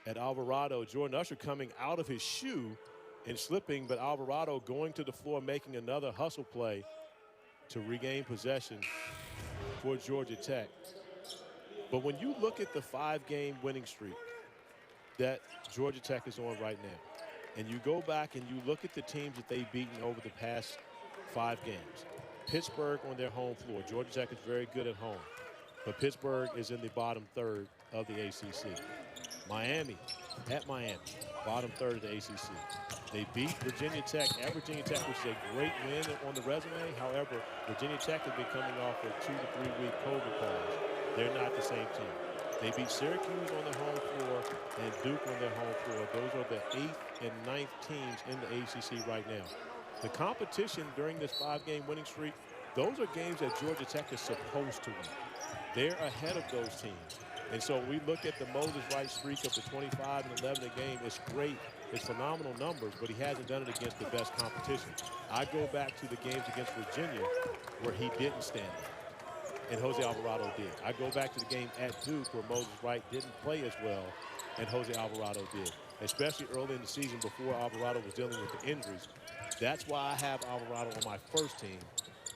at Alvarado. Jordan Usher coming out of his shoe and slipping, but Alvarado going to the floor, making another hustle play to regain possession for Georgia Tech. But when you look at the 5-game winning streak that Georgia Tech is on right now, and you go back and you look at the teams that they've beaten over the past 5 games. Pittsburgh on their home floor. Georgia Tech is very good at home, but Pittsburgh is in the bottom third of the ACC. Miami, at Miami, bottom third of the ACC. They beat Virginia Tech at Virginia Tech, which is a great win on the resume. However, Virginia Tech has been coming off a 2 to 3 week COVID pause. They're not the same team. They beat Syracuse on their home floor and Duke on their home floor. Those are the 8th and 9th teams in the ACC right now. The competition during this 5-game winning streak, those are games that Georgia Tech is supposed to win. They're ahead of those teams. And so we look at the Moses Wright streak of the 25 and 11 a game. It's great. It's phenomenal numbers, but he hasn't done it against the best competition. I go back to the games against Virginia where he didn't stand up, and Jose Alvarado did. I go back to the game at Duke where Moses Wright didn't play as well, and Jose Alvarado did, especially early in the season before Alvarado was dealing with the injuries. That's why I have Alvarado on my first team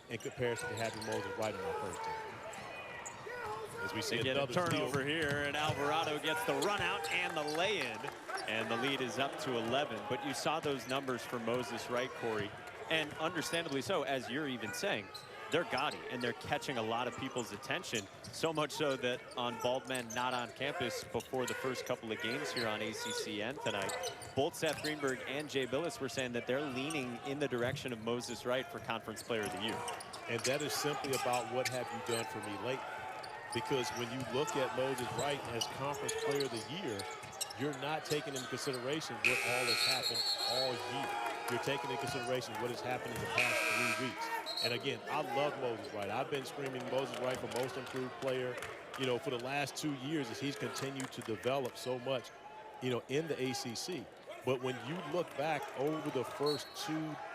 in comparison to having Moses Wright on my first team. As we see get a turnover here, and Alvarado gets the run out and the lay-in, and the lead is up to 11. But you saw those numbers for Moses Wright, Corey, and understandably so, as you're even saying. They're gaudy, and they're catching a lot of people's attention, so much so that on Bald Men Not on Campus before the first couple of games here on ACCN tonight, both Seth Greenberg and Jay Billis were saying that they're leaning in the direction of Moses Wright for Conference Player of the Year. And that is simply about what have you done for me lately. Because when you look at Moses Wright as Conference Player of the Year, you're not taking into consideration what all has happened all year. You're taking into consideration what has happened in the past 3 weeks. And again, I love Moses Wright. I've been screaming Moses Wright for Most Improved Player, you know, for the last 2 years as he's continued to develop so much, you know, in the ACC. But when you look back over the first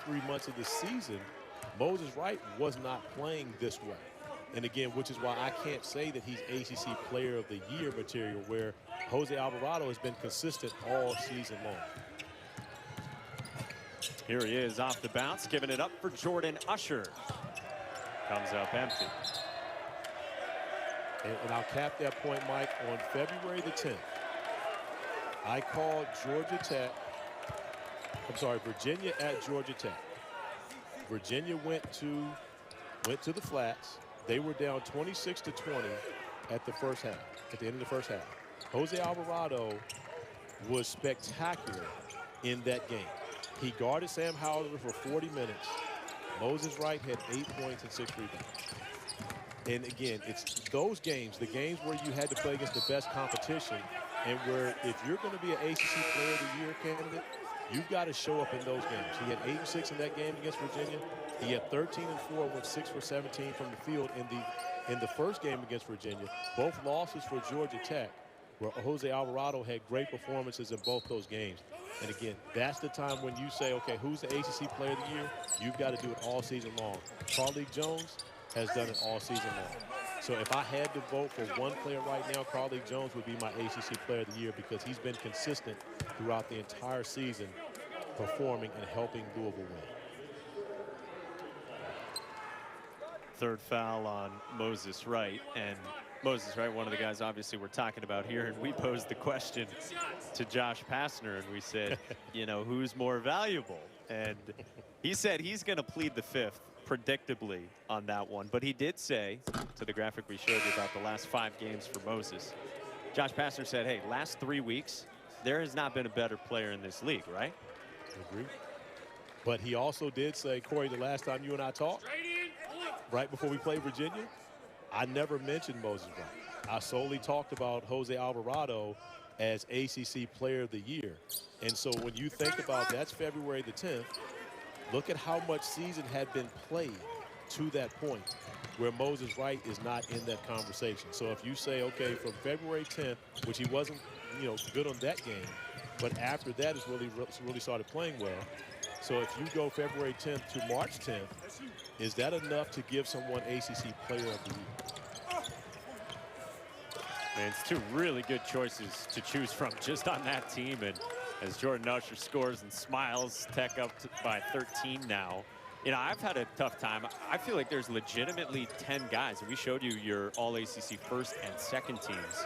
2-3 months of the season, Moses Wright was not playing this way. And again, which is why I can't say that he's ACC Player of the Year material, where Jose Alvarado has been consistent all season long. Here he is off the bounce, giving it up for Jordan Usher. Comes up empty. And I'll cap that point, Mike. On February the 10th, I called Virginia at Georgia Tech. Virginia went to the flats. They were down 26-20 at the first half, at the end of the first half. Jose Alvarado was spectacular in that game. He guarded Sam Hauser for 40 minutes. Moses Wright had 8 points and 6 rebounds. And again, it's those games, the games where you had to play against the best competition, and where if you're going to be an ACC Player of the Year candidate, you've got to show up in those games. He had 8 and 6 in that game against Virginia. He had 13 and 4, went 6 for 17 from the field in the first game against Virginia. Both losses for Georgia Tech, where Jose Alvarado had great performances in both those games. And again, that's the time when you say, okay, who's the ACC Player of the Year? You've got to do it all season long. Carlik Jones has done it all season long. So if I had to vote for one player right now, Carlik Jones would be my ACC Player of the Year, because he's been consistent throughout the entire season, performing and helping Louisville win. Third foul on Moses Wright, and Moses Wright, one of the guys obviously we're talking about here, and we posed the question to Josh Pastner, and we said, you know, who's more valuable? And he said he's going to plead the fifth, predictably, on that one. But he did say, to the graphic we showed you about the last 5 games for Moses, Josh Pastner said, hey, last 3 weeks, there has not been a better player in this league, right? Agree. But he also did say, Corey, the last time you and I talked, right before we played Virginia, I never mentioned Moses Wright. I solely talked about Jose Alvarado as ACC Player of the Year. And so when you think about that's February the 10th, look at how much season had been played to that point where Moses Wright is not in that conversation. So if you say, okay, from February 10th, which he wasn't, you know, good on that game, but after that is really started playing well. So if you go February 10th to March 10th, is that enough to give someone ACC Player of the Year? And it's two really good choices to choose from just on that team. And as Jordan Usher scores and smiles, Tech up by 13 now. You know, I've had a tough time. I feel like there's legitimately 10 guys, and we showed you your all-ACC first and second teams.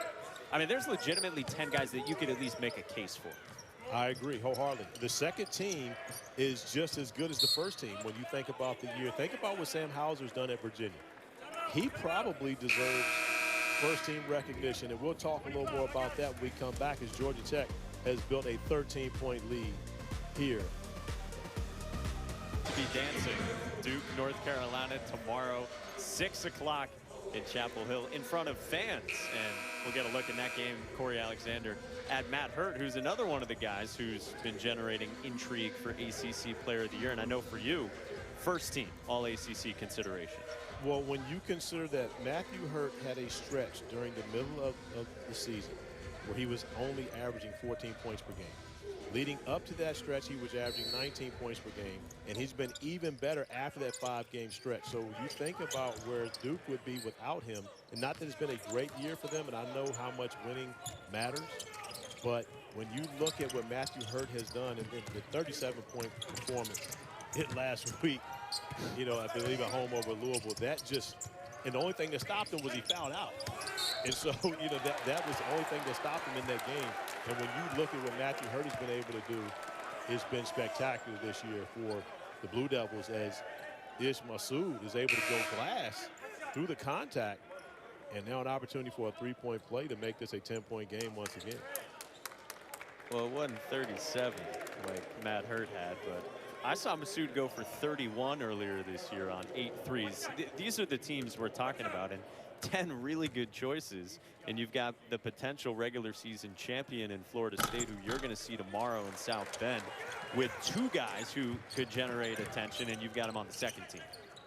I mean, there's legitimately 10 guys that you could at least make a case for. I agree wholeheartedly. The second team is just as good as the first team when you think about the year. Think about what Sam Hauser's done at Virginia. He probably deserves first-team recognition, and we'll talk a little more about that when we come back as Georgia Tech has built a 13-point lead here. To be dancing, Duke, North Carolina tomorrow, 6 o'clock in Chapel Hill in front of fans. And we'll get a look in that game. Corey Alexander at Matt Hurt, who's another one of the guys who's been generating intrigue for ACC Player of the Year. And I know for you, first team all-ACC consideration. Well, when you consider that Matthew Hurt had a stretch during the middle of the season where he was only averaging 14 points per game. Leading up to that stretch, he was averaging 19 points per game, and he's been even better after that 5-game stretch. So you think about where Duke would be without him, and not that it's been a great year for them, and I know how much winning matters, but when you look at what Matthew Hurt has done and the 37-point performance hit last week, you know, I believe at home over Louisville, that just, and the only thing that stopped him was he fouled out. And so, you know, that was the only thing that stopped him in that game. And when you look at what Matthew Hurt has been able to do, it's been spectacular this year for the Blue Devils as Ish Massoud is able to go glass through the contact, and now an opportunity for a three-point play to make this a 10-point game once again. Well, it wasn't 37 like Matt Hurt had, but I saw Massoud go for 31 earlier this year on 8 threes. These are the teams we're talking about, and 10 really good choices, and you've got the potential regular season champion in Florida State, who you're going to see tomorrow in South Bend, with two guys who could generate attention, and you've got them on the second team.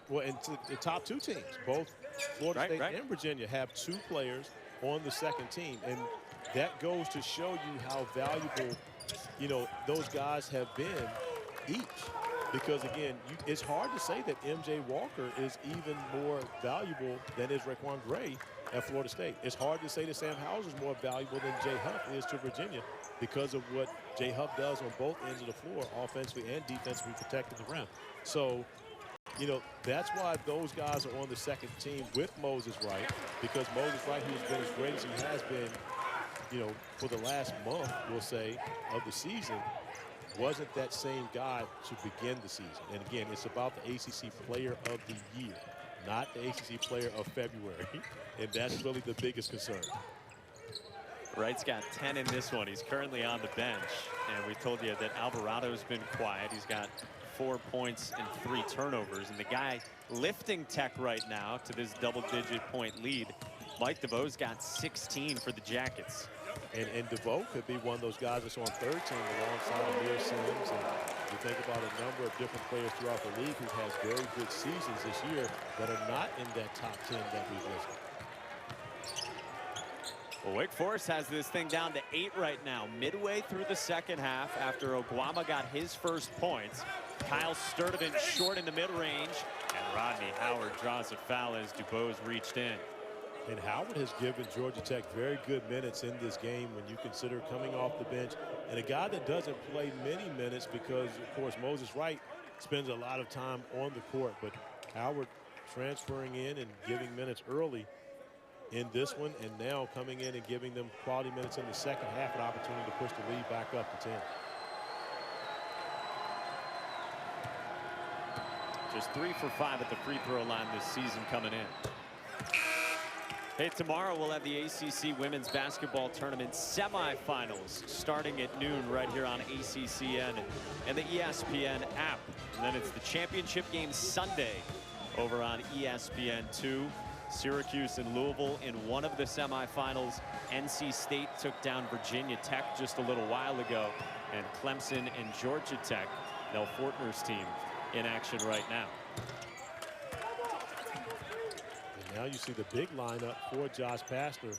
Well, and the top two teams, both Florida State and Virginia, have two players on the second team, and that goes to show you how valuable, you know, those guys have been each. Because, again, it's hard to say that M.J. Walker is even more valuable than is Raquan Gray at Florida State. It's hard to say that Sam Hauser is more valuable than Jay Huff is to Virginia because of what Jay Huff does on both ends of the floor, offensively and defensively, protecting the rim. So, you know, that's why those guys are on the second team with Moses Wright, because Moses Wright, who's been as great as he has been, you know, for the last month, we'll say, of the season, wasn't that same guy to begin the season. And again, it's about the ACC Player of the Year, not the ACC Player of February. And that's really the biggest concern. Wright's got 10 in this one. He's currently on the bench. And we told you that Alvarado's been quiet. He's got 4 points and 3 turnovers. And the guy lifting Tech right now to this double-digit point lead, Mike Devoe's got 16 for the Jackets. And Devoe could be one of those guys that's on third team alongside Amir Sims. And you think about a number of different players throughout the league who've had very good seasons this year that are not in that top 10 that we've listed. Well, Wake Forest has this thing down to 8 right now, midway through the second half after Oguama got his first points. Kyle Sturdivant short in the mid-range, and Rodney Howard draws a foul as DuBose reached in. And Howard has given Georgia Tech very good minutes in this game when you consider coming off the bench. And a guy that doesn't play many minutes because, of course, Moses Wright spends a lot of time on the court. But Howard transferring in and giving minutes early in this one, and now coming in and giving them quality minutes in the second half, an opportunity to push the lead back up to 10. Just 3 for 5 at the free throw line this season coming in. Hey, tomorrow we'll have the ACC Women's Basketball Tournament semifinals starting at noon right here on ACCN and the ESPN app. And then it's the championship game Sunday over on ESPN2. Syracuse and Louisville in one of the semifinals. NC State took down Virginia Tech just a little while ago. And Clemson and Georgia Tech, Nell Fortner's team, in action right now. Now you see the big lineup for Josh Pastner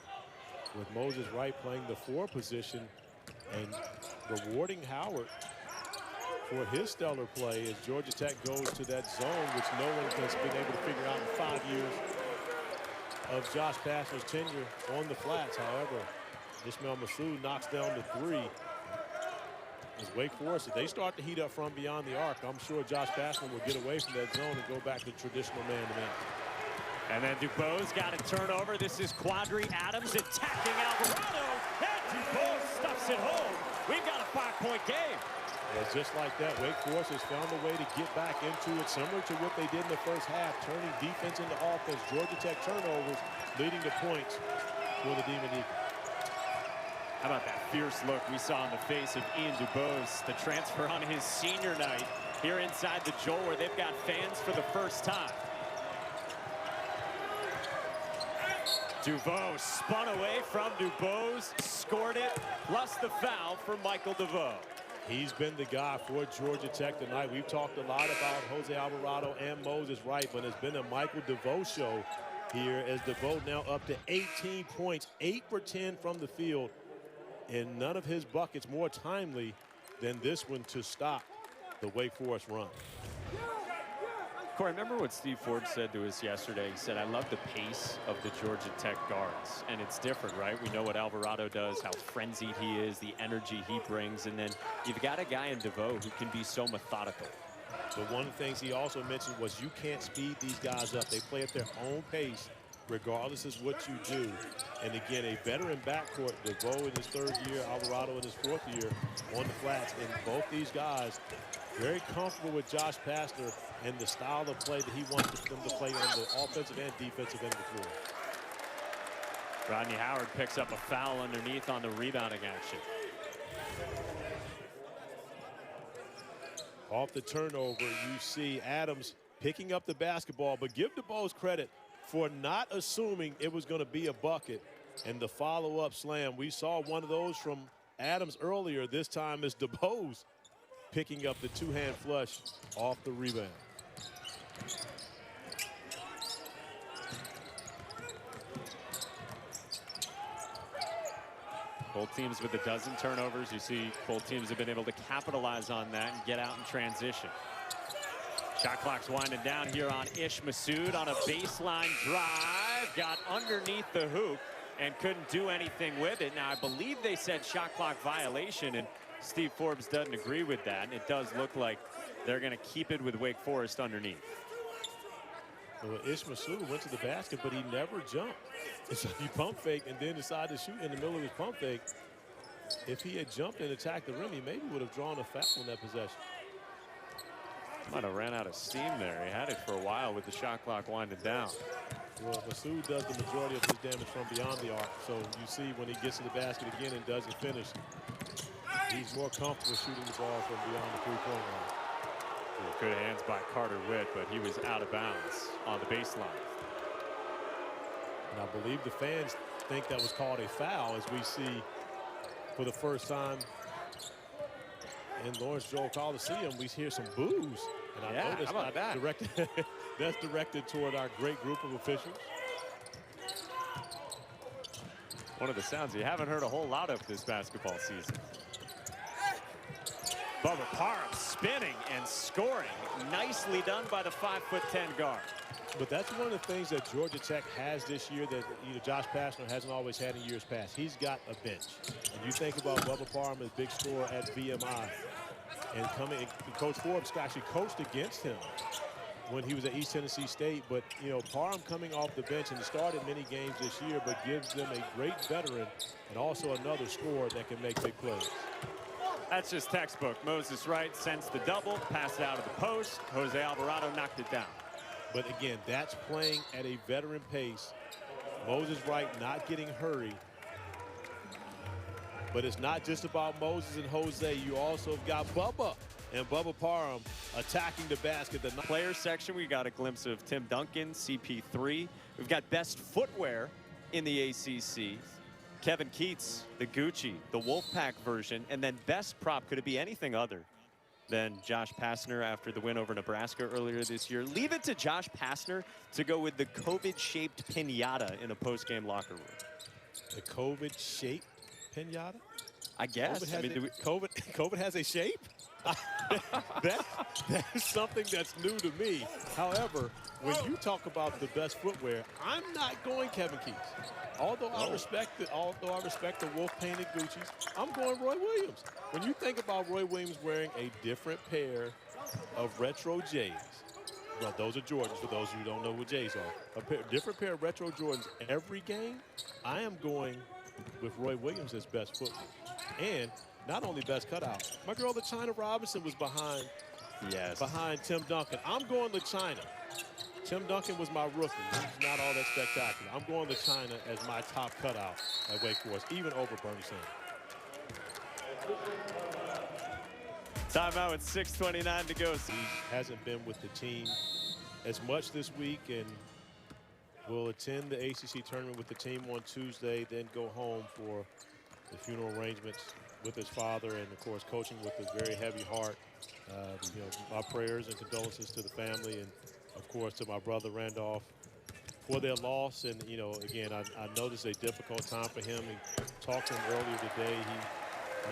with Moses Wright playing the 4 position and rewarding Howard for his stellar play as Georgia Tech goes to that zone, which no one has been able to figure out in 5 years. of Josh Pastner's tenure on the flats. However, Ismail Massoud knocks down the three. As Wake Forest, if they start to heat up from beyond the arc, I'm sure Josh Pastner will get away from that zone and go back to traditional man-to-man. And then DuBose got a turnover. This is Quadri Adams attacking Alvarado. And DuBose stuffs it home. We've got a 5-point game. Well, just like that, Wake Forest has found a way to get back into it, similar to what they did in the first half, turning defense into offense. Georgia Tech turnovers leading to points for the Demon Deacons. How about that fierce look we saw on the face of Ian DuBose, the transfer on his senior night here inside the Joel, where they've got fans for the first time. Devoe spun away from DuBose, scored it, plus the foul for Michael Devoe. He's been the guy for Georgia Tech tonight. We've talked a lot about Jose Alvarado and Moses Wright, but it's been a Michael Devoe show here, as Devoe now up to 18 points, 8 for 10 from the field, and none of his buckets more timely than this one to stop the Wake Forest run. Corey, remember what Steve Forbes said to us yesterday? He said, I love the pace of the Georgia Tech guards. And it's different, right? We know what Alvarado does, how frenzied he is, the energy he brings. And then you've got a guy in Devoe who can be so methodical. But one of the things he also mentioned was you can't speed these guys up. They play at their own pace, regardless of what you do. And again, a veteran backcourt, Devoe in his 3rd year, Alvarado in his 4th year on the flats. And both these guys very comfortable with Josh Pastner and the style of play that he wants them to play on the offensive and defensive end of the floor. Rodney Howard picks up a foul underneath on the rebounding action. Off the turnover, you see Adams picking up the basketball, but give DuBose credit for not assuming it was going to be a bucket. And the follow-up slam, we saw one of those from Adams earlier. This time is DuBose picking up the 2-hand flush off the rebound. Both teams with a dozen turnovers. You see both teams have been able to capitalize on that and get out in transition. Shot clock's winding down here on Ish Massoud on a baseline drive. Got underneath the hoop and couldn't do anything with it. Now, I believe they said shot clock violation, and Steve Forbes doesn't agree with that. And it does look like they're going to keep it with Wake Forest underneath. Well, Ish Massoud went to the basket, but he never jumped. So he pump faked and then decided to shoot in the middle of his pump fake. If he had jumped and attacked the rim, he maybe would have drawn a foul in that possession. Might have ran out of steam there. He had it for a while with the shot clock winding down. Well, Massoud does the majority of his damage from beyond the arc. So you see when he gets to the basket again and doesn't finish, he's more comfortable shooting the ball from beyond the three-point line. Good hands by Carter Witt, but he was out of bounds on the baseline. And I believe the fans think that was called a foul, as we see for the first time in Lawrence Joel Coliseum. We hear some boos. And I know that's not directed, that's directed toward our great group of officials. One of the sounds you haven't heard a whole lot of this basketball season. Bubba Parham spinning and scoring. Nicely done by the 5'10" guard. But that's one of the things that Georgia Tech has this year that Josh Pastner hasn't always had in years past. He's got a bench. And you think about Bubba Parham as big scorer at VMI. And Coach Forbes actually coached against him when he was at East Tennessee State. But, Parham coming off the bench and started many games this year, but gives them a great veteran and also another scorer that can make big plays. That's just textbook. Moses Wright sends the double, passed out of the post. Jose Alvarado knocked it down. But again, that's playing at a veteran pace. Moses Wright not getting hurried. But it's not just about Moses and Jose. You also have got Bubba and Bubba Parham attacking the basket. The player section, we got a glimpse of Tim Duncan, CP3. We've got best footwear in the ACC. Kevin Keats, the Gucci, the Wolfpack version, and then best prop. Could it be anything other than Josh Pastner after the win over Nebraska earlier this year? Leave it to Josh Pastner to go with the COVID-shaped pinata in a post-game locker room. The COVID-shaped pinata? I guess. COVID has a shape? that is something that's new to me. However, when you talk about the best footwear, I'm not going Kevin Keats. Although I respect the wolf painted Gucci's, I'm going Roy Williams. When you think about Roy Williams wearing a different pair of retro J's, well, those are Jordans for those who don't know what J's are. Different pair of retro Jordans every game, I am going with Roy Williams as best footwear. And not only best cutout, my girl LaChina Robinson was behind Tim Duncan. I'm going LaChina. Tim Duncan was my rookie. He's not all that spectacular. I'm going LaChina as my top cutout at Wake Forest, even over Bernie Sanders. Timeout with 6:29 to go. He hasn't been with the team as much this week and will attend the ACC tournament with the team on Tuesday, then go home for the funeral arrangements with his father, and of course coaching with a very heavy heart. You know, my prayers and condolences to the family, and of course to my brother Randolph for their loss. And you know, again, I know this is a difficult time for him. He talked to him earlier today. He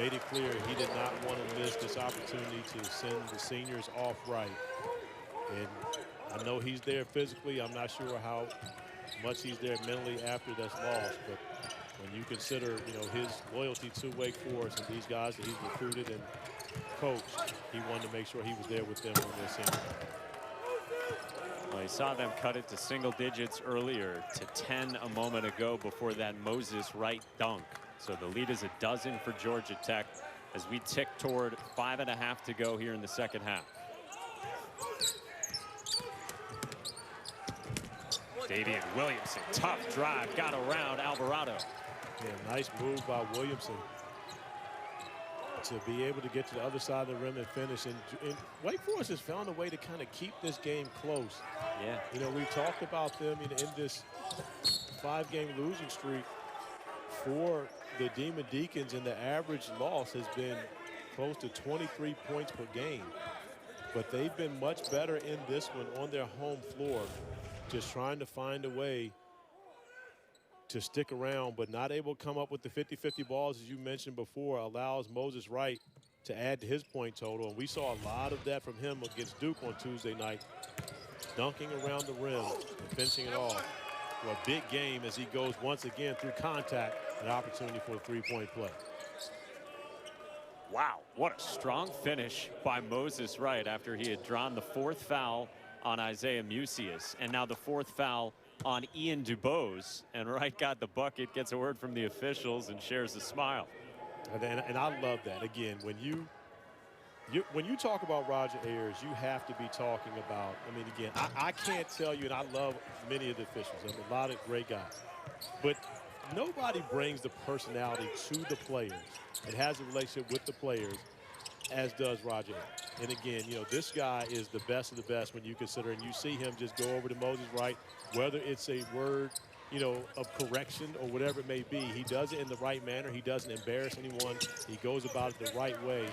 made it clear he did not want to miss this opportunity to send the seniors off right. And I know he's there physically. I'm not sure how much he's there mentally after that's lost, but when you consider, you know, his loyalty to Wake Forest and these guys that he's recruited and coached, he wanted to make sure he was there with them on their senior. Well, he saw them cut it to single digits earlier to 10 a moment ago before that Moses Wright dunk. So the lead is a dozen for Georgia Tech as we tick toward 5.5 to go here in the second half. Davian Williamson, tough drive, got around Alvarado. Yeah, nice move by Williamson to be able to get to the other side of the rim and finish. And Wake Forest has found a way to kind of keep this game close. Yeah. You know, we talked about them in this 5-game losing streak for the Demon Deacons, and the average loss has been close to 23 points per game. But they've been much better in this one on their home floor, just trying to find a way to stick around, but not able to come up with the 50-50 balls, as you mentioned before, allows Moses Wright to add to his point total. And we saw a lot of that from him against Duke on Tuesday night, dunking around the rim and finishing it off for a big game as he goes once again through contact, an opportunity for a three-point play. Wow, what a strong finish by Moses Wright after he had drawn the 4th foul on Isaiah Musius, and now the 4th foul on Ian DuBose, and Wright got the bucket, gets a word from the officials, and shares a smile. And I love that. Again, when you talk about Roger Ayers, you have to be talking about, I mean, again, I can't tell you, and I love many of the officials, and a lot of great guys, but nobody brings the personality to the players and has a relationship with the players as does Roger Ayers. And again, you know, this guy is the best of the best when you consider, and you see him just go over to Moses Wright, whether it's a word, you know, of correction or whatever it may be. He does it in the right manner. He doesn't embarrass anyone. He goes about it the right way.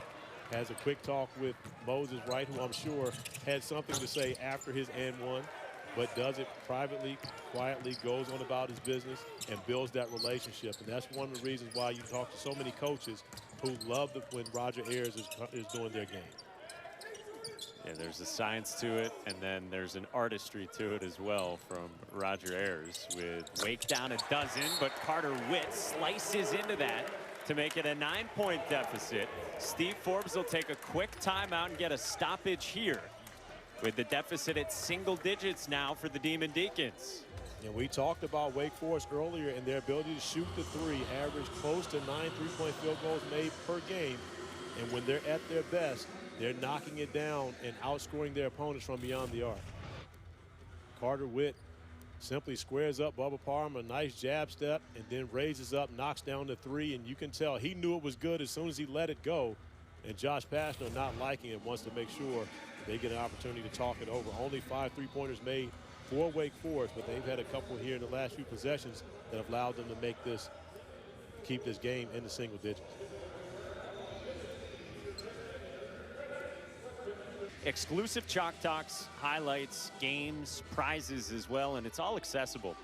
Has a quick talk with Moses Wright, who I'm sure had something to say after his and one, but does it privately, quietly, goes on about his business, and builds that relationship. And that's one of the reasons why you talk to so many coaches who love when Roger Ayers is doing their game. Yeah, there's a science to it, and then there's an artistry to it as well from Roger Ayers, with Wake down a dozen, but Carter Witt slices into that to make it a 9-point deficit. Steve Forbes will take a quick timeout and get a stoppage here, with the deficit at single digits now for the Demon Deacons. And we talked about Wake Forest earlier and their ability to shoot the three, average close to 9 3-point field goals made per game. And when they're at their best, they're knocking it down and outscoring their opponents from beyond the arc. Carter Witt simply squares up Bubba Parham, a nice jab step, and then raises up, knocks down the three, and you can tell he knew it was good as soon as he let it go. And Josh Pastner, not liking it, wants to make sure they get an opportunity to talk it over. Only 5 3-pointers made for Wake Forest, but they've had a couple here in the last few possessions that have allowed them to make this, keep this game in the single digits. Exclusive Chalk Talks, highlights, games, prizes as well, and it's all accessible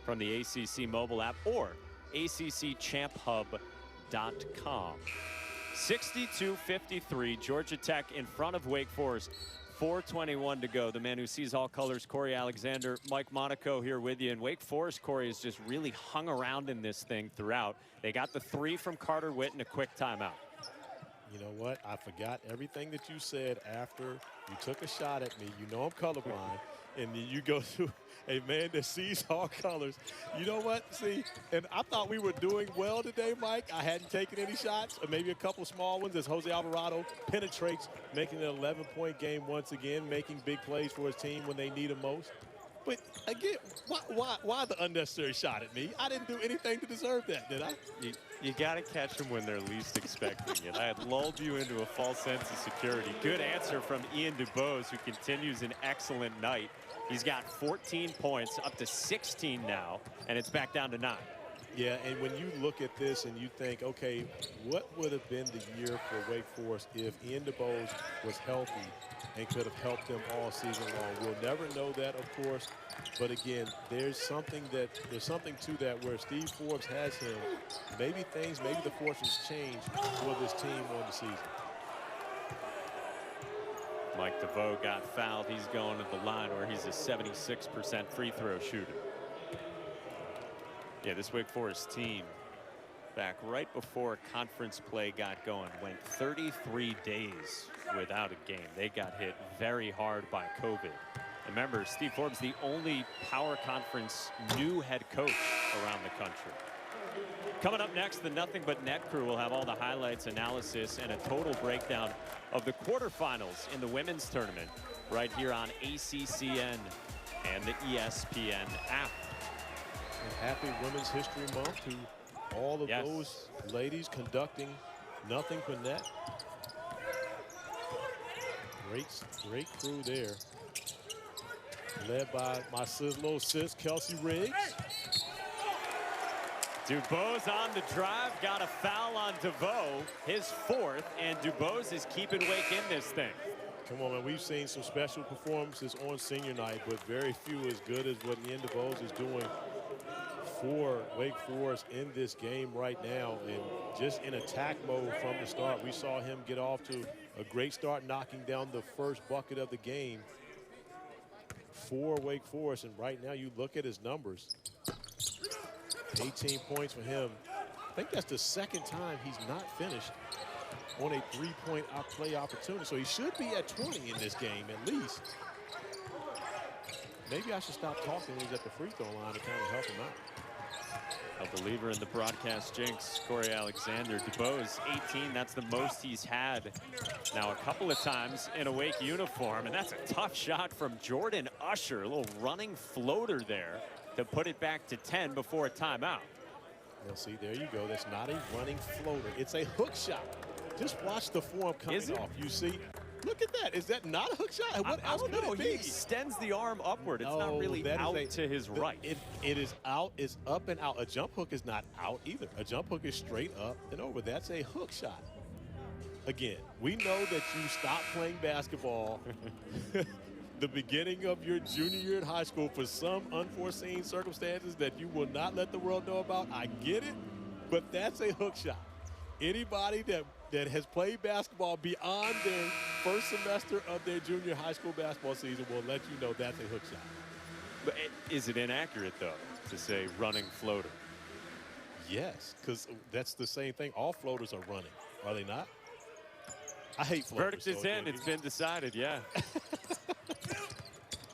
from the ACC mobile app or ACCChampHub.com. 62-53, Georgia Tech in front of Wake Forest. 4:21 to go. The man who sees all colors, Corey Alexander, Mike Monaco here with you. And Wake Forest, Corey, has just really hung around in this thing throughout. They got the 3 from Carter Witt in a quick timeout. You know what? I forgot everything that you said after you took a shot at me. You know I'm colorblind. And then you go to a man that sees all colors. You know what? See, and I thought we were doing well today, Mike. I hadn't taken any shots, or maybe a couple small ones as Jose Alvarado penetrates, making an 11-point game once again, making big plays for his team when they need him most. But again, why the unnecessary shot at me? I didn't do anything to deserve that, did I? You got to catch them when they're least expecting it. I had lulled you into a false sense of security. Good answer from Ian DuBose, who continues an excellent night. He's got 14 points, up to 16 now, and it's back down to 9. Yeah, and when you look at this and you think, okay, what would have been the year for Wake Forest if Ian DuBose was healthy and could have helped them all season long? We'll never know that, of course, but again, there's something to that where Steve Forbes has him. Maybe the fortunes change for this team on the season. Mike Devoe got fouled. He's going to the line where he's a 76% free throw shooter. Yeah, this Wake Forest team, back right before conference play got going, went 33 days without a game. They got hit very hard by COVID. Remember, Steve Forbes, the only power conference new head coach around the country. Coming up next, the Nothing But Net crew will have all the highlights, analysis, and a total breakdown of the quarterfinals in the women's tournament right here on ACCN and the ESPN app. And happy Women's History Month to all of those ladies conducting Nothing But Net. Great crew there. Led by my little sis, Kelsey Riggs. DuBose on the drive, got a foul on Devoe, his 4th, and DuBose is keeping Wake in this thing. Come on, man. We've seen some special performances on senior night, but very few as good as what Ian DuBose is doing for Wake Forest in this game right now, and just in attack mode from the start. We saw him get off to a great start, knocking down the first bucket of the game for Wake Forest, and right now you look at his numbers. 18 points for him. I think that's the second time he's not finished on a 3-point play opportunity. So he should be at 20 in this game at least. Maybe I should stop talking when he's at the free throw line to kind of help him out. A believer in the broadcast jinx, Corey Alexander. DuBose, 18, that's the most he's had now a couple of times in a Wake uniform. And that's a tough shot from Jordan Usher, a little running floater there to put it back to 10 before a timeout. Now see, there you go. That's not a running floater. It's a hook shot. Just watch the form coming off. You see, look at that. Is that not a hook shot? What else could it be? He extends the arm upward. It's not really out to his right. It is out. It's up and out. A jump hook is not out either. A jump hook is straight up and over. That's a hook shot. Again, we know that you stopped playing basketball the beginning of your junior year in high school for some unforeseen circumstances that you will not let the world know about. I get it, but that's a hook shot. Anybody that has played basketball beyond their first semester of their junior high school basketball season will let you know that's a hook shot. But is it inaccurate, though, to say running floater? Yes, because that's the same thing. All floaters are running, are they not? I hate floaters. Verdict is in. It's been decided, yeah.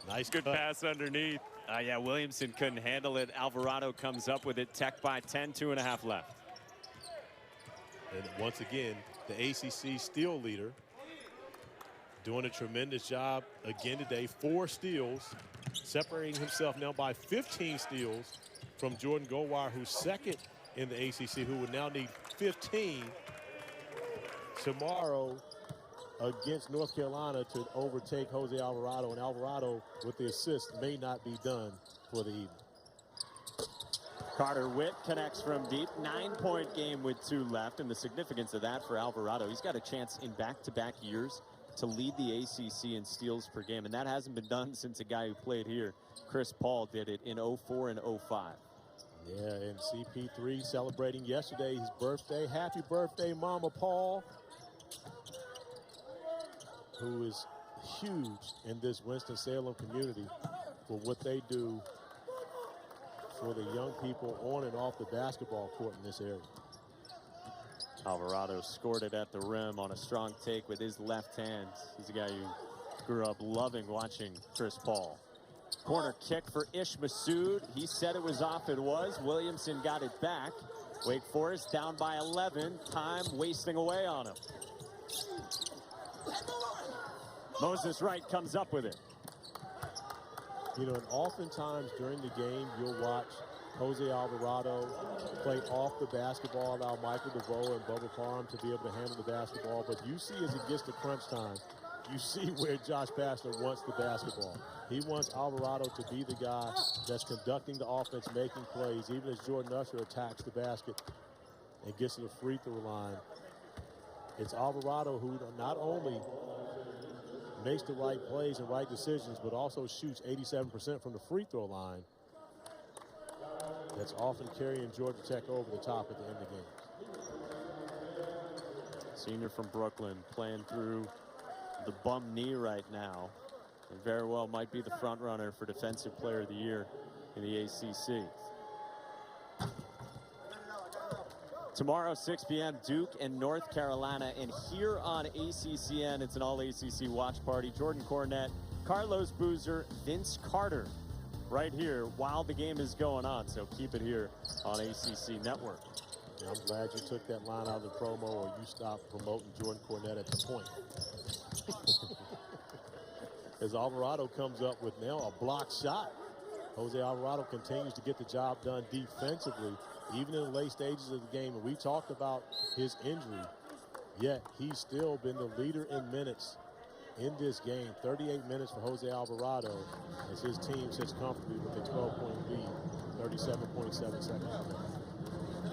Nice good pass underneath. Yeah, Williamson couldn't handle it. Alvarado comes up with it. Tech by 10, 2.5 left. And once again, the ACC steal leader doing a tremendous job again today. 4 steals, separating himself now by 15 steals from Jordan Goldwire, who's second in the ACC, who would now need 15 tomorrow against North Carolina to overtake Jose Alvarado. And Alvarado, with the assist, may not be done for the evening. Carter Witt connects from deep. 9-point game with 2 left, and the significance of that for Alvarado. He's got a chance in back-to-back years to lead the ACC in steals per game, and that hasn't been done since a guy who played here, Chris Paul, did it in 04 and 05. Yeah, and CP3 celebrating yesterday his birthday. Happy birthday, Mama Paul, who is huge in this Winston-Salem community for what they do for the young people on and off the basketball court in this area. Alvarado scored it at the rim on a strong take with his left hand. He's a guy who grew up loving watching Chris Paul. Corner kick for Ish Massoud. He said it was off. It was. Williamson got it back. Wake Forest down by 11. Time wasting away on him. Moses Wright comes up with it. You know, and oftentimes during the game, you'll watch Jose Alvarado play off the basketball, allow Michael Devoe and Bubba Parham to be able to handle the basketball. But you see as it gets to crunch time, you see where Josh Pastner wants the basketball. He wants Alvarado to be the guy that's conducting the offense, making plays, even as Jordan Usher attacks the basket and gets to the free throw line. It's Alvarado who not only makes the right plays and right decisions, but also shoots 87% from the free throw line. That's often carrying Georgia Tech over the top at the end of the game. Senior from Brooklyn playing through the bum knee right now, and very well might be the front runner for Defensive Player of the Year in the ACC. Tomorrow, 6 p.m., Duke and North Carolina. And here on ACCN, it's an all-ACC watch party. Jordan Cornette, Carlos Boozer, Vince Carter right here while the game is going on. So keep it here on ACC Network. Yeah, I'm glad you took that line out of the promo, or you stopped promoting Jordan Cornette at the point. As Alvarado comes up with now a block shot. Jose Alvarado continues to get the job done defensively, even in the late stages of the game. And we talked about his injury, yet he's still been the leader in minutes in this game. 38 minutes for Jose Alvarado as his team sits comfortably with a 12-point lead, 37.7 seconds.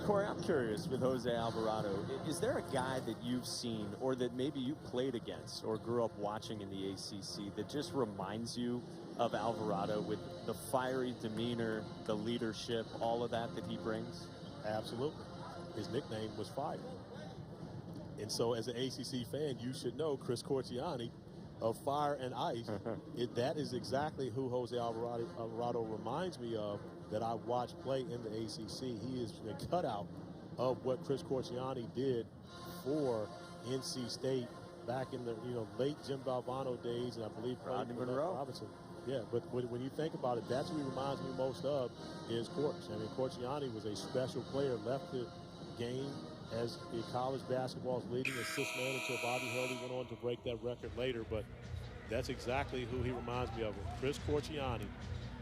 Corey, I'm curious with Jose Alvarado, is there a guy that you've seen or that maybe you played against or grew up watching in the ACC that just reminds you of Alvarado with the fiery demeanor, the leadership, all of that he brings? Absolutely. His nickname was Fire. And so as an ACC fan, you should know Chris Corciani of Fire and Ice. That is exactly who Jose Alvarado reminds me of that I watched play in the ACC. He is a cutout of what Chris Corciani did for NC State back in the late Jim Valvano days, and I believe Rodney Monroe. Robinson. Yeah, but when you think about it, that's who he reminds me most of is Corch. I mean, Corciani was a special player, left the game as the college basketball's leading assist man until Bobby Hurley went on to break that record later, but that's exactly who he reminds me of. Chris Corciani,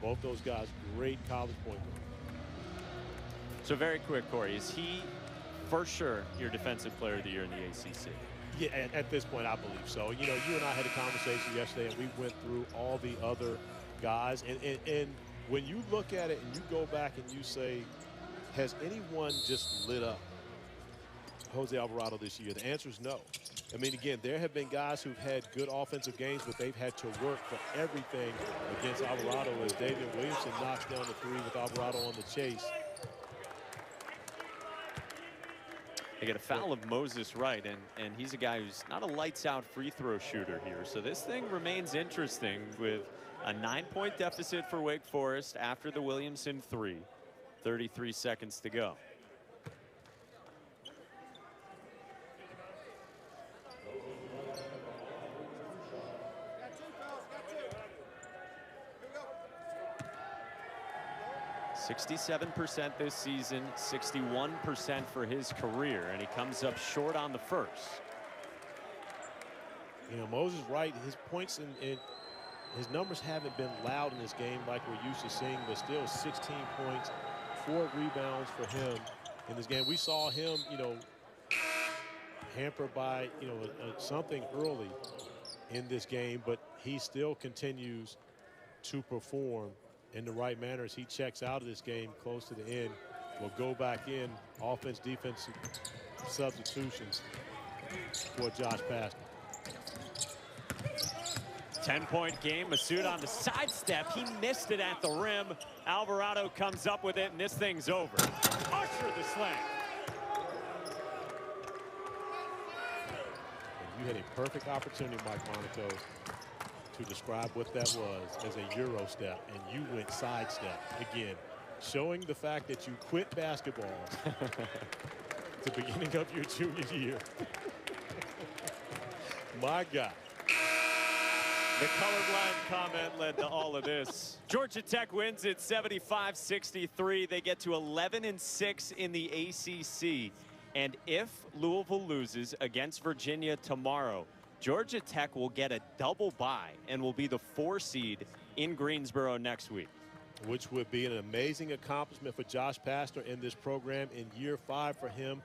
both those guys, great college point guard. So very quick, Corey, is he for sure your Defensive Player of the Year in the ACC? Yeah, at this point, I believe so. You know, you and I had a conversation yesterday, and we went through all the other guys. And when you look at it and you go back and you say, has anyone just lit up Jose Alvarado this year? The answer is no. I mean, again, there have been guys who've had good offensive games, but they've had to work for everything against Alvarado as David Williamson knocks down the three with Alvarado on the chase. They get a foul of Moses Wright, and he's a guy who's not a lights-out free throw shooter here. So this thing remains interesting with a 9-point deficit for Wake Forest after the Williamson three. 33 seconds to go. %67% this season, 61% for his career, and he comes up short on the first. You know, Moses Wright, his points and his numbers haven't been loud in this game like we're used to seeing, but still 16 points, 4 rebounds for him in this game. We saw him, hampered by, something early in this game, but he still continues to perform in the right manner as he checks out of this game close to the end. Will go back in, offense, defense substitutions for Josh Pastner. 10-point game. Massoud on the sidestep. He missed it at the rim. Alvarado comes up with it, and this thing's over. Usher the slam. And you had a perfect opportunity, Mike Monaco, to describe what that was as a Euro step, and you went sidestep again, showing the fact that you quit basketball at the beginning of your junior year. My God. The colorblind comment led to all of this. Georgia Tech wins it 75-63. They get to 11-6 in the ACC. And if Louisville loses against Virginia tomorrow, Georgia Tech will get a double bye and will be the 4 seed in Greensboro next week. Which would be an amazing accomplishment for Josh Pastner in this program in year 5 for him.